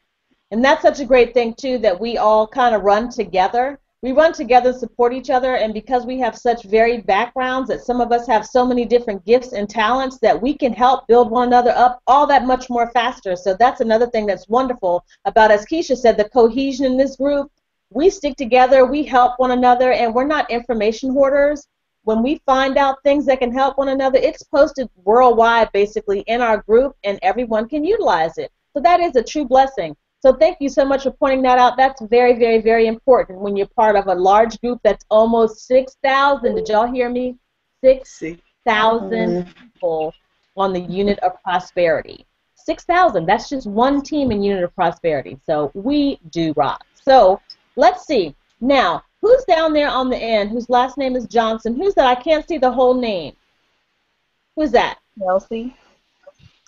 And that's such a great thing, too, that we all kind of run together. We run together, support each other, and because we have such varied backgrounds, that some of us have so many different gifts and talents that we can help build one another up all that much more faster. So that's another thing that's wonderful about, as Keisha said, the cohesion in this group. We stick together, we help one another, and we're not information hoarders. When we find out things that can help one another, it's posted worldwide, basically, in our group, and everyone can utilize it. So that is a true blessing. So thank you so much for pointing that out. That's very, very, very important when you're part of a large group that's almost 6,000. Did y'all hear me? 6,000 people on the Unit of Prosperity. 6,000. That's just one team in Unit of Prosperity. So we do rock. So let's see. Now, who's down there on the end whose last name is Johnson? Who's that? I can't see the whole name. Who's that? Chelsea.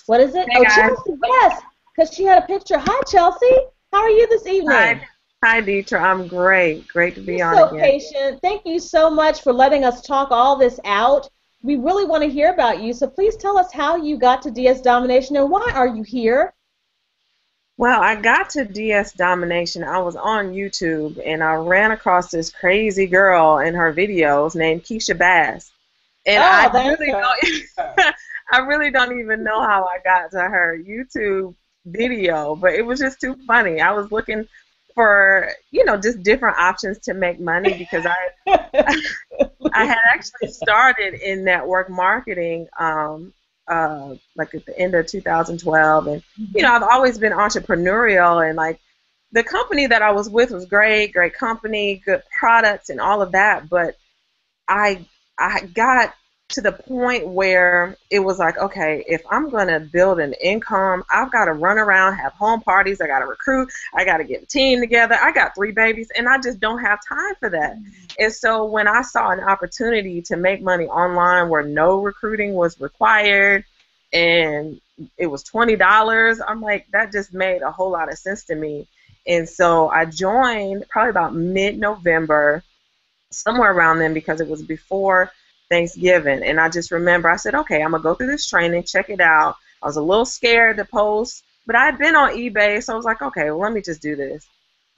What is it? Hey, Chelsea, yes, because she had a picture. Hi, Chelsea. How are you this evening? Hi, Deetra. I'm great. Great to be on so again. Patient. Thank you so much for letting us talk all this out. We really want to hear about you, so please tell us how you got to DS Domination and why are you here? Well, I got to DS Domination. I was on YouTube, and I ran across this crazy girl in her videos named Keisha Bass. And I really don't even know how I got to her YouTube video, but it was just too funny. I was looking for, just different options to make money because I had actually started in network marketing like at the end of 2012, and I've always been entrepreneurial, and like the company that I was with was great company, good products and all of that, but I got to the point where it was like, okay, if I'm going to build an income, I've got to run around, have home parties, I got to recruit, I got to get a team together. I got 3 babies, and I just don't have time for that. And so when I saw an opportunity to make money online where no recruiting was required and it was $20. I'm like, that just made a whole lot of sense to me. And so I joined probably about mid-November, somewhere around then, because it was before Thanksgiving. And I just remember I said, okay, I'm going to go through this training, check it out. I was a little scared to post, but I had been on eBay, so I was like, okay, well, let me just do this.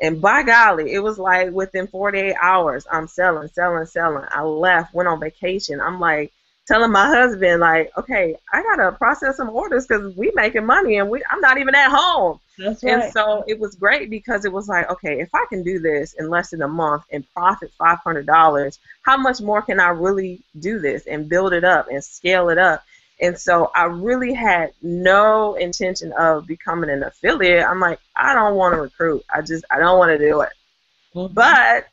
And by golly, it was like within 48 hours, I'm selling. I left, went on vacation. I'm like telling my husband, like, okay, I got to process some orders because we making money and I'm not even at home. That's right. And so it was great because it was like, okay, if I can do this in less than a month and profit $500, how much more can I really do this and build it up and scale it up? And so I really had no intention of becoming an affiliate. I'm like, I don't want to recruit. I don't want to do it. Mm-hmm. But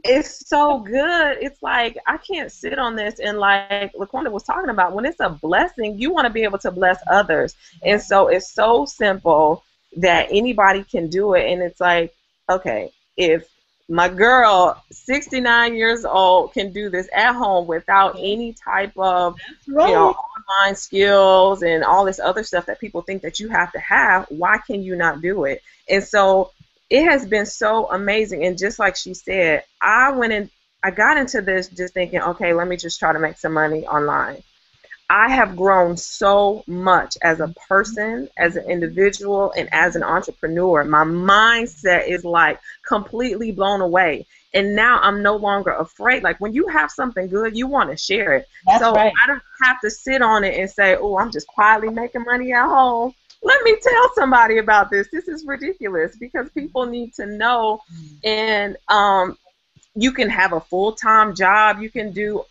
it's so good. It's like, I can't sit on this. And like LaQuanda was talking about, when it's a blessing, you want to be able to bless others. And so it's so simple that anybody can do it. And it's like, okay, if my girl, 69 years old, can do this at home without any type of online skills and all this other stuff that people think that you have to have, why can you not do it? And so it has been so amazing. And just like she said, I got into this just thinking, okay, let me just try to make some money online. I have grown so much as a person, as an individual, and as an entrepreneur. My mindset is like completely blown away. And now I'm no longer afraid. Like when you have something good, you want to share it. That's right. I don't have to sit on it and say, oh, I'm just quietly making money at home. Let me tell somebody about this. This is ridiculous, because people need to know. And you can have a full-time job. You can do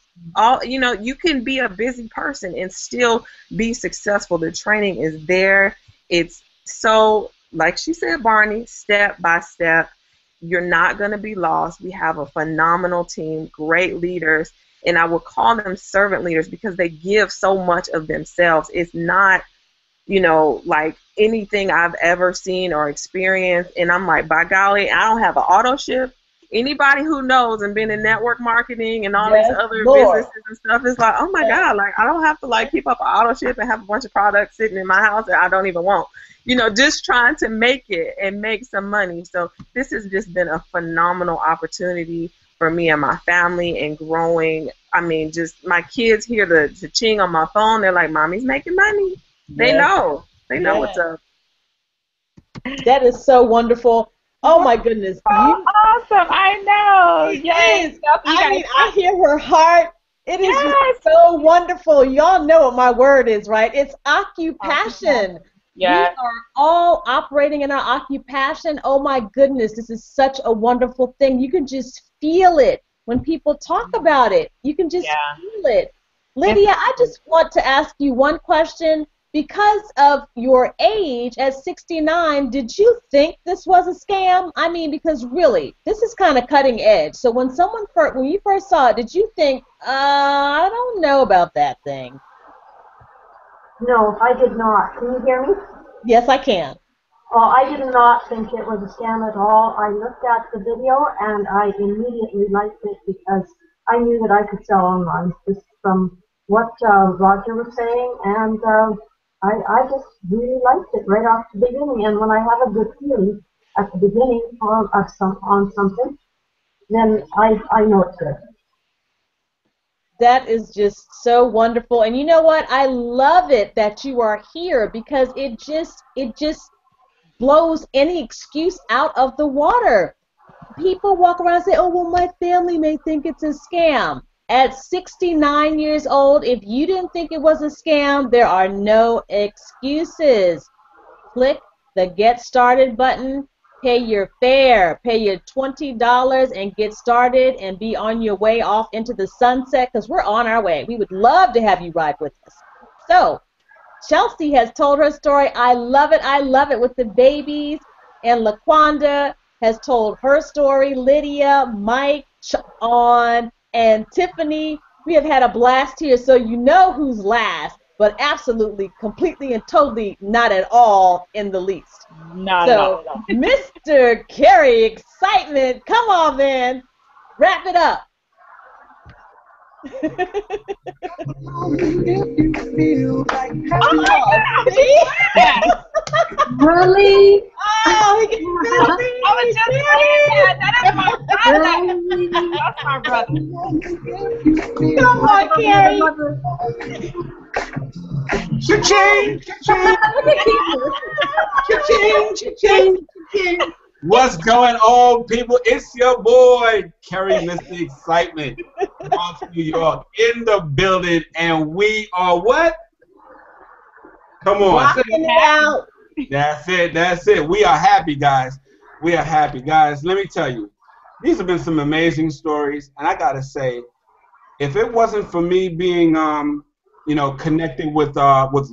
you can be a busy person and still be successful. The training is there. It's so, like she said, Barney, step by step. You're not going to be lost. We have a phenomenal team, great leaders, and I would call them servant leaders because they give so much of themselves. It's not, like anything I've ever seen or experienced. And I'm like, by golly, I don't have an auto ship. Anybody who knows and been in network marketing and all these other businesses and stuff is like, oh my God, like I don't have to like keep up an auto ship and have a bunch of products sitting in my house that I don't even want. Just trying to make it and make some money. So this has just been a phenomenal opportunity for me and my family and growing. I mean, just my kids hear the ching on my phone. They're like, Mommy's making money. They know. They know what's up. That is so wonderful. Oh my goodness. Awesome. I know. Yes. I hear her heart. It is just so wonderful. Y'all know what my word is, right? It's occupation. Yeah. We are all operating in our occupation. Oh my goodness. This is such a wonderful thing. You can just feel it when people talk about it. You can just feel it. Lydia, I just want to ask you one question. Because of your age at 69, did you think this was a scam? I mean, because really, this is kind of cutting edge. So when you first saw it, did you think, I don't know about that thing? No, I did not. Can you hear me? Yes, I can. Well, I did not think it was a scam at all. I looked at the video and I immediately liked it because I knew that I could sell online just from what Roger was saying, and I just really liked it right off the beginning. And when I have a good feeling at the beginning on something, then I know it's good. That is just so wonderful. And you know what? I love it that you are here because it just blows any excuse out of the water. People walk around and say, oh, well, my family may think it's a scam. At 69 years old, if you didn't think it was a scam, there are no excuses. Click the Get Started button, pay your fare, pay your $20 and get started and be on your way off into the sunset because we're on our way. We would love to have you ride with us. So, Chelsea has told her story. I love it with the babies. And LaQuanda has told her story. Lydia, Mike, Sean, and Tiffany, we have had a blast here, so you know who's last, but absolutely, completely, and totally not at all in the least. Not at all. Mr. Carey, excitement, come on, man, wrap it up. Oh, see? Really? Oh, he can feel I was just saying that. That is my brother. Really? That's my brother. Come on, Carrie. Cha-ching, cha-ching, cha-ching, cha-ching, cha-ching. What's going on, people? It's your boy, Kerry Mr. Excitement, Bronx, New York, in the building, and we are what? Come on. Rocking it out. That's it. That's it. We are happy, guys. We are happy, guys. Let me tell you, these have been some amazing stories, and I gotta say, if it wasn't for me being, you know, connected with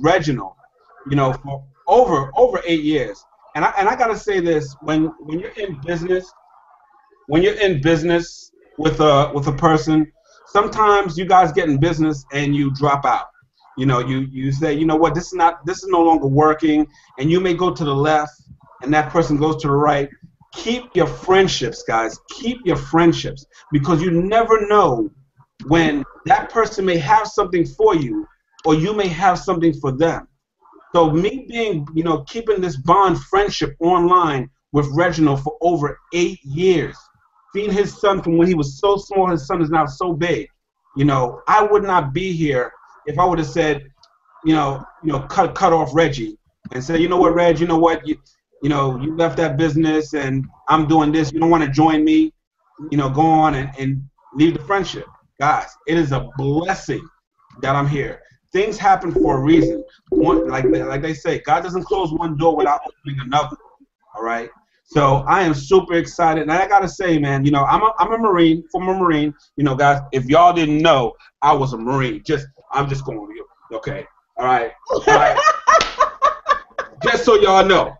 Reginald, you know, for over 8 years, and I gotta say this: when you're in business, with a person, sometimes you guys get in business and you drop out. You know, you say, you know what, this is no longer working, and you may go to the left, and that person goes to the right. Keep your friendships, guys. Keep your friendships, because you never know when that person may have something for you, or you may have something for them. So me being, you know, keeping this bond friendship online with Reginald for over 8 years, seeing his son from when he was so small, his son is now so big. You know, I would not be here if I would have said, cut off Reggie and say, you know what, Reg, you know what, you left that business and I'm doing this. You don't want to join me, you know, go on and leave the friendship. Guys, it is a blessing that I'm here. Things happen for a reason. Like they say, God doesn't close one door without opening another. All right. So I am super excited, and I gotta say, man, you know, I'm a Marine, former Marine. You know, guys, if y'all didn't know, I was a Marine. I'm just going with you. Okay. All right. All right. Just so y'all know.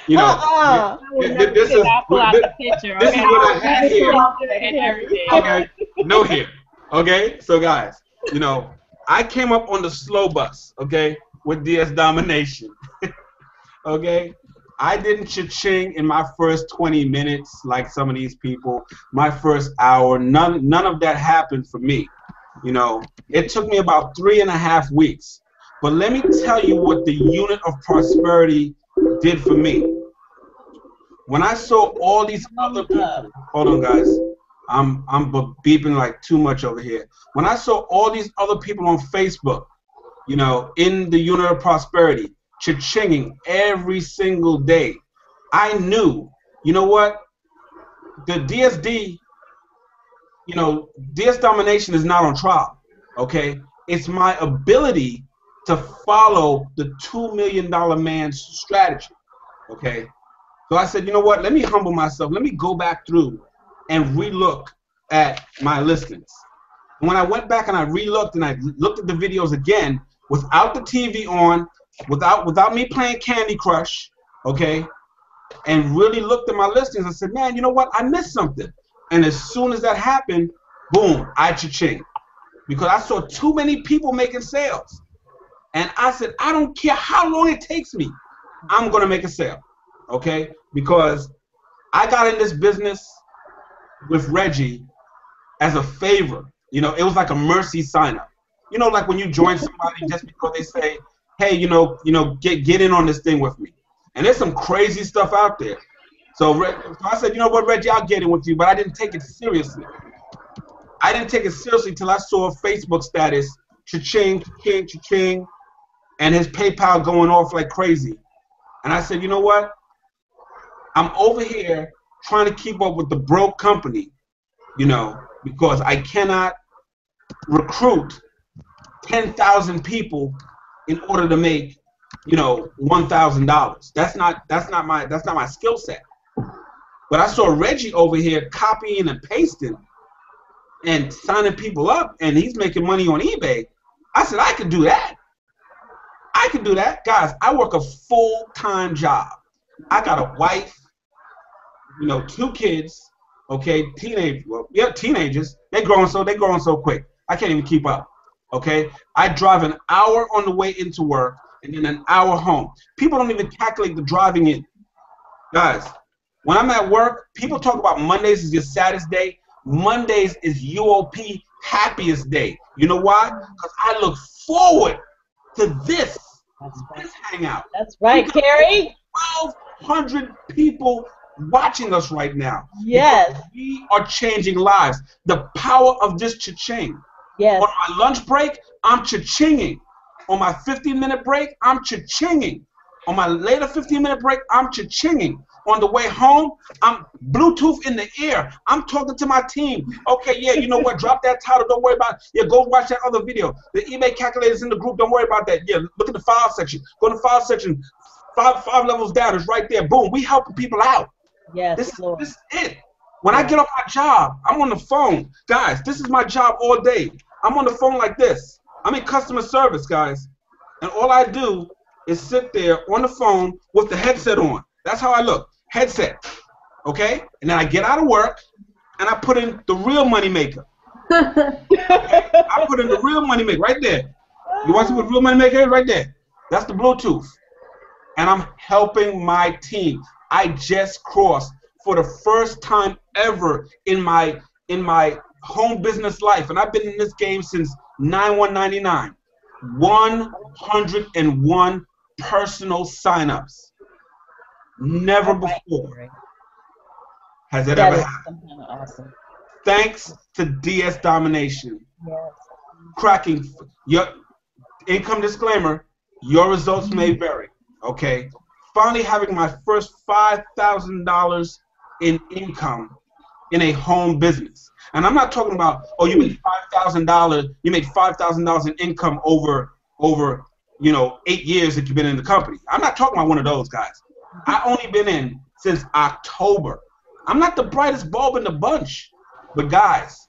You know, this is what I had here. Okay. No here. Okay. So guys, you know, I came up on the slow bus, okay, with DS Domination. Okay. I didn't cha-ching in my first 20 minutes like some of these people. My first hour, none of that happened for me. You know, it took me about 3.5 weeks. But let me tell you what the unit of prosperity did for me. When I saw all these other people, hold on, guys. I'm beeping like too much over here. When I saw all these other people on Facebook, you know, in the unit of prosperity, cha-chinging every single day, I knew, you know what, the DSD, you know, DS Domination is not on trial, okay? It's my ability to follow the $2 million man's strategy, okay? So I said, you know what, let me humble myself. Let me go back through and relook at my listings. And when I went back and I relooked and I looked at the videos again, without the TV on, without me playing Candy Crush, okay, and really looked at my listings, I said, man, you know what, I missed something. And as soon as that happened, boom, I cha-ching. Because I saw too many people making sales. And I said, I don't care how long it takes me, I'm going to make a sale, okay? Because I got in this business with Reggie as a favor. You know, it was like a mercy sign-up. You know, like when you join somebody just because they say, hey, you know, get in on this thing with me. And there's some crazy stuff out there. So I said, you know what, Reggie, I'll get in with you, but I didn't take it seriously. I didn't take it seriously till I saw a Facebook status, cha-ching, cha-ching, cha-ching, and his PayPal going off like crazy. And I said, you know what? I'm over here trying to keep up with the broke company, you know, because I cannot recruit 10,000 people in order to make, you know, $1,000. That's not my skill set. But I saw Reggie over here copying and pasting and signing people up, and he's making money on eBay. I said, I could do that. I could do that. Guys, I work a full-time job. I got a wife, you know, 2 kids, okay, teenagers. They're growing so quick. I can't even keep up, okay? I drive an hour on the way into work and then an hour home. People don't even calculate the driving in. Guys, when I'm at work, people talk about Mondays is your saddest day. Mondays is UOP happiest day. You know why? Because I look forward to this hangout. That's right, Carrie. 1,200 people watching us right now. Yes. Because we are changing lives. The power of this cha-ching. Yes. On my lunch break, I'm cha-chinging. On my 15-minute break, I'm cha-chinging. On my later 15-minute break, I'm cha-chinging. On the way home, I'm Bluetooth in the ear. I'm talking to my team. Okay, yeah, you know what? Drop that title. Don't worry about it. Yeah, go watch that other video. The eBay calculator's in the group. Don't worry about that. Yeah, look at the file section. Go to the file section. Five levels down. It's right there. Boom. We helping people out. Yes, this Lord. is it. When I get off my job, I'm on the phone. Guys, this is my job all day. I'm on the phone like this. I'm in customer service, guys. And all I do is sit there on the phone with the headset on. That's how I look. Headset. Okay? And then I get out of work and I put in the real money maker. Okay? I put in the real money maker right there. You want to see what real money maker is? Right there. That's the Bluetooth. And I'm helping my team. I just crossed for the first time ever in my home business life, and I've been in this game since 9/1/99. 101 personal signups. Never before has it ever happened. Awesome. Thanks to DS Domination. Yes. Cracking your income disclaimer. Your results may vary. Okay. Finally having my first $5,000 in income in a home business. And I'm not talking about, oh, you made $5,000, you made $5,000 in income over 8 years that you've been in the company. I'm not talking about one of those guys. I only been in since October. I'm not the brightest bulb in the bunch, but guys,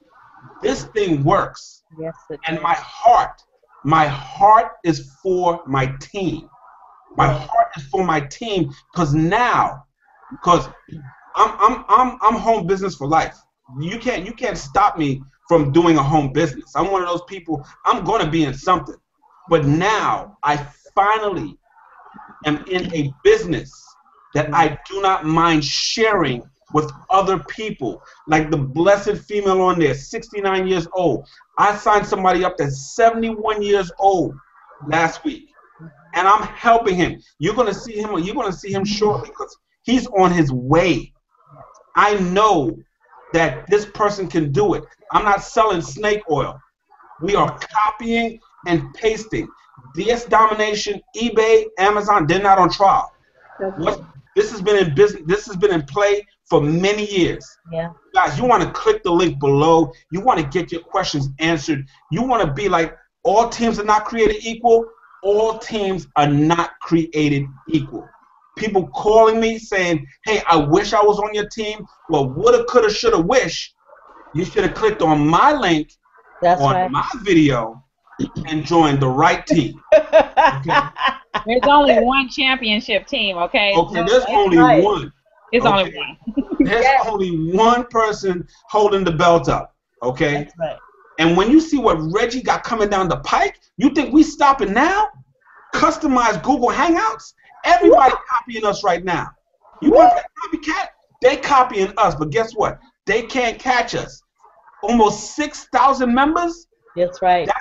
this thing works. Yes, it and does. my heart is for my team. My heart is for my team because I'm home business for life. You can't stop me from doing a home business. I'm one of those people. I'm gonna be in something, but now I finally am in a business that I do not mind sharing with other people. Like the blessed female on there, 69 years old. I signed somebody up that's 71 years old last week. And I'm helping him. You're gonna see him shortly because he's on his way. I know that this person can do it. I'm not selling snake oil. We are copying and pasting. DS Domination, eBay, Amazon, they're not on trial. This has been in business. This has been in play for many years. Yeah. Guys, you want to click the link below. You want to get your questions answered. You want to be like, all teams are not created equal. All teams are not created equal. People calling me saying, hey, I wish I was on your team. Well, woulda, coulda, shoulda, wish. You should have clicked on my link on my video and joined the right team. Okay? There's only one championship team, okay? Okay, there's only one. It's only one. There's only one person holding the belt up, okay? That's right. And when you see what Reggie got coming down the pike, you think we stopping now? Customized Google Hangouts? Everybody copying us right now. You want to copycat? They copying us, but guess what? They can't catch us. Almost 6,000 members? That's right. That's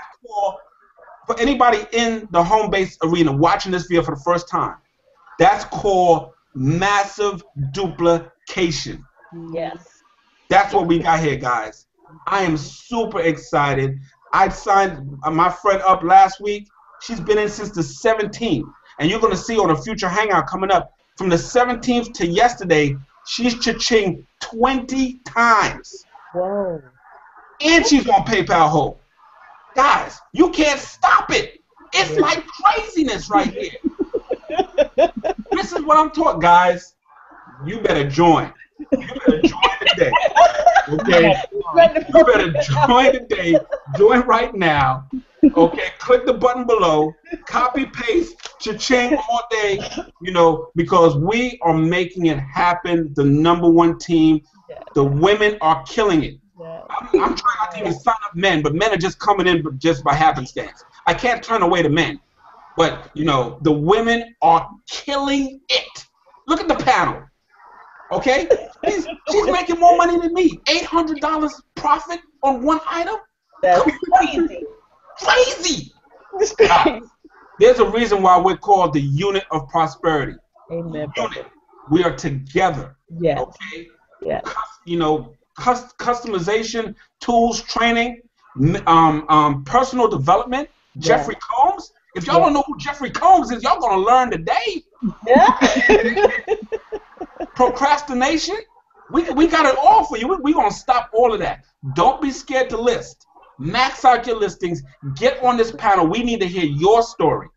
for anybody in the home-based arena watching this video for the first time. That's called massive duplication. Yes. That's what we got here, guys. I am super excited. I signed my friend up last week. She's been in since the 17th. And you're going to see on a future hangout coming up, from the 17th to yesterday, she's cha-ching 20 times. Whoa. And she's on PayPal Hold. Guys, you can't stop it. It's like craziness right here. This is what I'm talking, guys. You better join. You better join today. Okay? You better join today. Join right now. Okay? Click the button below. Copy, paste, cha-ching all day. Because we are making it happen. The #1 team. The women are killing it. I'm trying not to even sign up men, but men are just coming in just by happenstance. I can't turn away the men. But, the women are killing it. Look at the panel. Okay? She's making more money than me. $800 profit on one item? That's crazy. Crazy. Guys, there's a reason why we're called the unit of prosperity. Amen. Unit. We are together. Yes. Okay. Yes. You know, customization, tools, training, personal development. Yes. Jeffrey Combs. If y'all don't know who Jeffrey Combs is, y'all gonna learn today. Yeah. Procrastination. We got it all for you. We're gonna stop all of that. Don't be scared to list. Max out your listings. Get on this panel. We need to hear your story.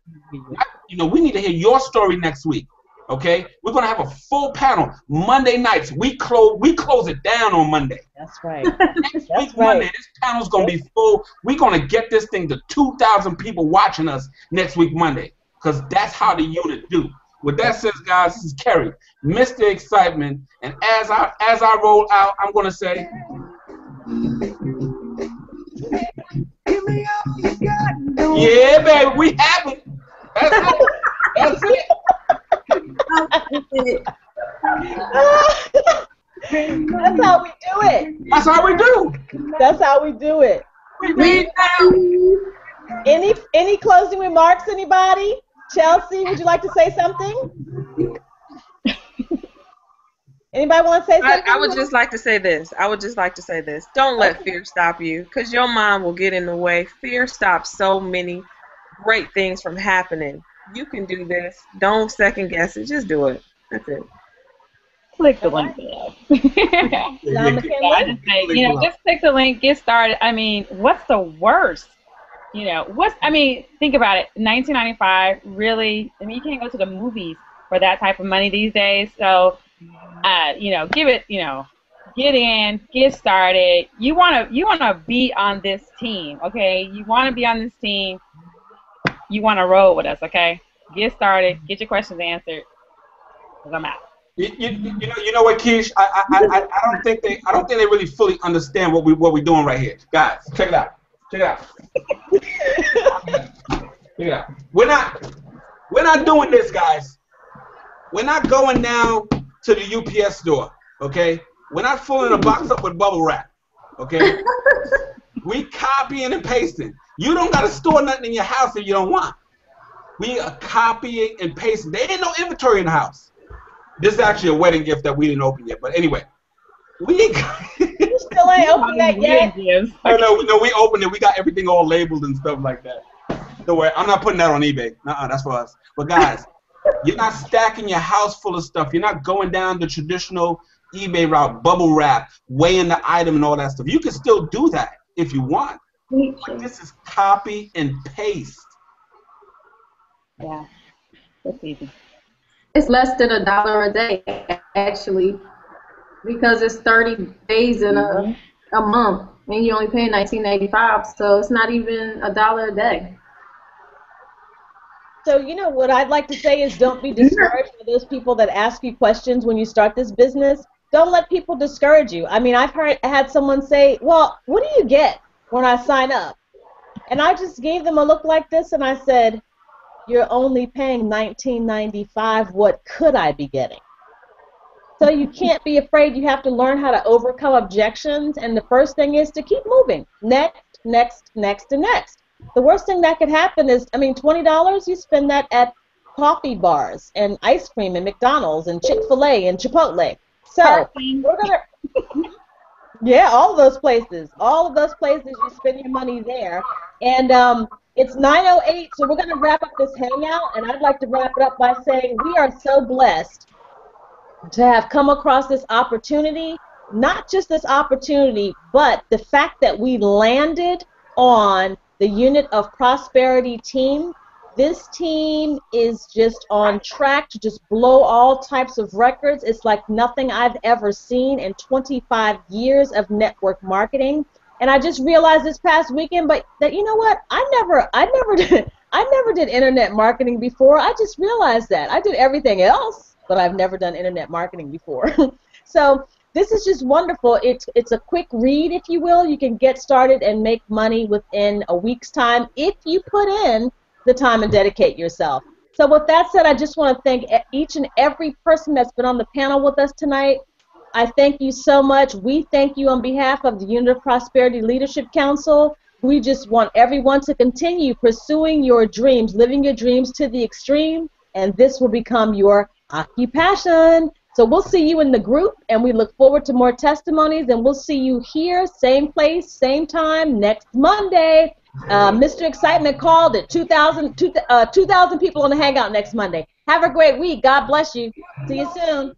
You know, we need to hear your story next week. Okay? We're gonna have a full panel. Monday nights. We close it down on Monday. That's right. Next week, Monday, this panel's gonna be full. We're gonna get this thing to 2,000 people watching us next week, Monday. Because that's how the unit do. With that said, guys, this is Kerry, Mr. Excitement, and as I roll out, I'm gonna say, yeah, baby, we have it. That's it. That's it. That's how we do it. That's how we do. That's how we do it. We Any closing remarks, anybody? Chelsea, would you like to say something? Anybody want to say something? I would just like to say this. Don't let fear stop you, because your mind will get in the way. Fear stops so many great things from happening. You can do this. Don't second guess it. Just do it. That's it. Click the link below. I just say, just click the link, get started. I mean, what's the worst? Think about it. 1995, really, you can't go to the movies for that type of money these days. So, give it, get in, get started. You wanna be on this team, okay? You wanna be on this team. You wanna roll with us, okay? Get started, get your questions answered. 'Cause I'm out. You know what, Keish? I don't think they really fully understand what we're doing right here, guys. Check it out. Check it out. Check it out. We're not doing this, guys. We're not going down to the UPS store, okay? We're not filling a box up with bubble wrap, okay? We copying and pasting. You don't gotta store nothing in your house if you don't want. We are copying and pasting. There ain't no inventory in the house. This is actually a wedding gift that we didn't open yet, but anyway. You still ain't opened that yet? No, we opened it. We got everything all labeled and stuff like that. Don't worry, I'm not putting that on eBay. That's for us. But guys, you're not stacking your house full of stuff. You're not going down the traditional eBay route, bubble wrap, weighing the item and all that stuff. You can still do that if you want. But this is copy and paste. Yeah, that's easy. It's less than $1 a day, actually, because it's 30 days in a month, and you only pay $19.85, so it's not even $1 a day. So, what I'd like to say is don't be discouraged for those people that ask you questions when you start this business. Don't let people discourage you. I mean, I had someone say, well, what do you get when I sign up? And I just gave them a look like this, and I said, you're only paying $19.95. What could I be getting? So you can't be afraid. You have to learn how to overcome objections, and the first thing is to keep moving. Next, next, next, and next. The worst thing that could happen is, $20, you spend that at coffee bars and ice cream and McDonald's and Chick-fil-A and Chipotle. So we're gonna, yeah, all of those places, you spend your money there. And it's 9:08, so we're going to wrap up this hangout, and I'd like to wrap it up by saying we are so blessed to have come across this opportunity, not just this opportunity, but the fact that we landed on the Unit of Prosperity team. This team is just on track to just blow all types of records. It's like nothing I've ever seen in 25 years of network marketing. And I just realized this past weekend, that you know what? I never did internet marketing before. I just realized that. I did everything else, but I've never done internet marketing before. So this is just wonderful. It's a quick read, if you will. You can get started and make money within a week's time if you put in the time and dedicate yourself. So with that said, I just want to thank each and every person that's been on the panel with us tonight. I thank you so much. We thank you on behalf of the Unit of Prosperity Leadership Council. We just want everyone to continue pursuing your dreams, living your dreams to the extreme, and this will become your occupation. So we'll see you in the group, and we look forward to more testimonies, and we'll see you here, same place, same time, next Monday. Mr. Excitement called at 2,000 people on the Hangout next Monday. Have a great week. God bless you. See you soon.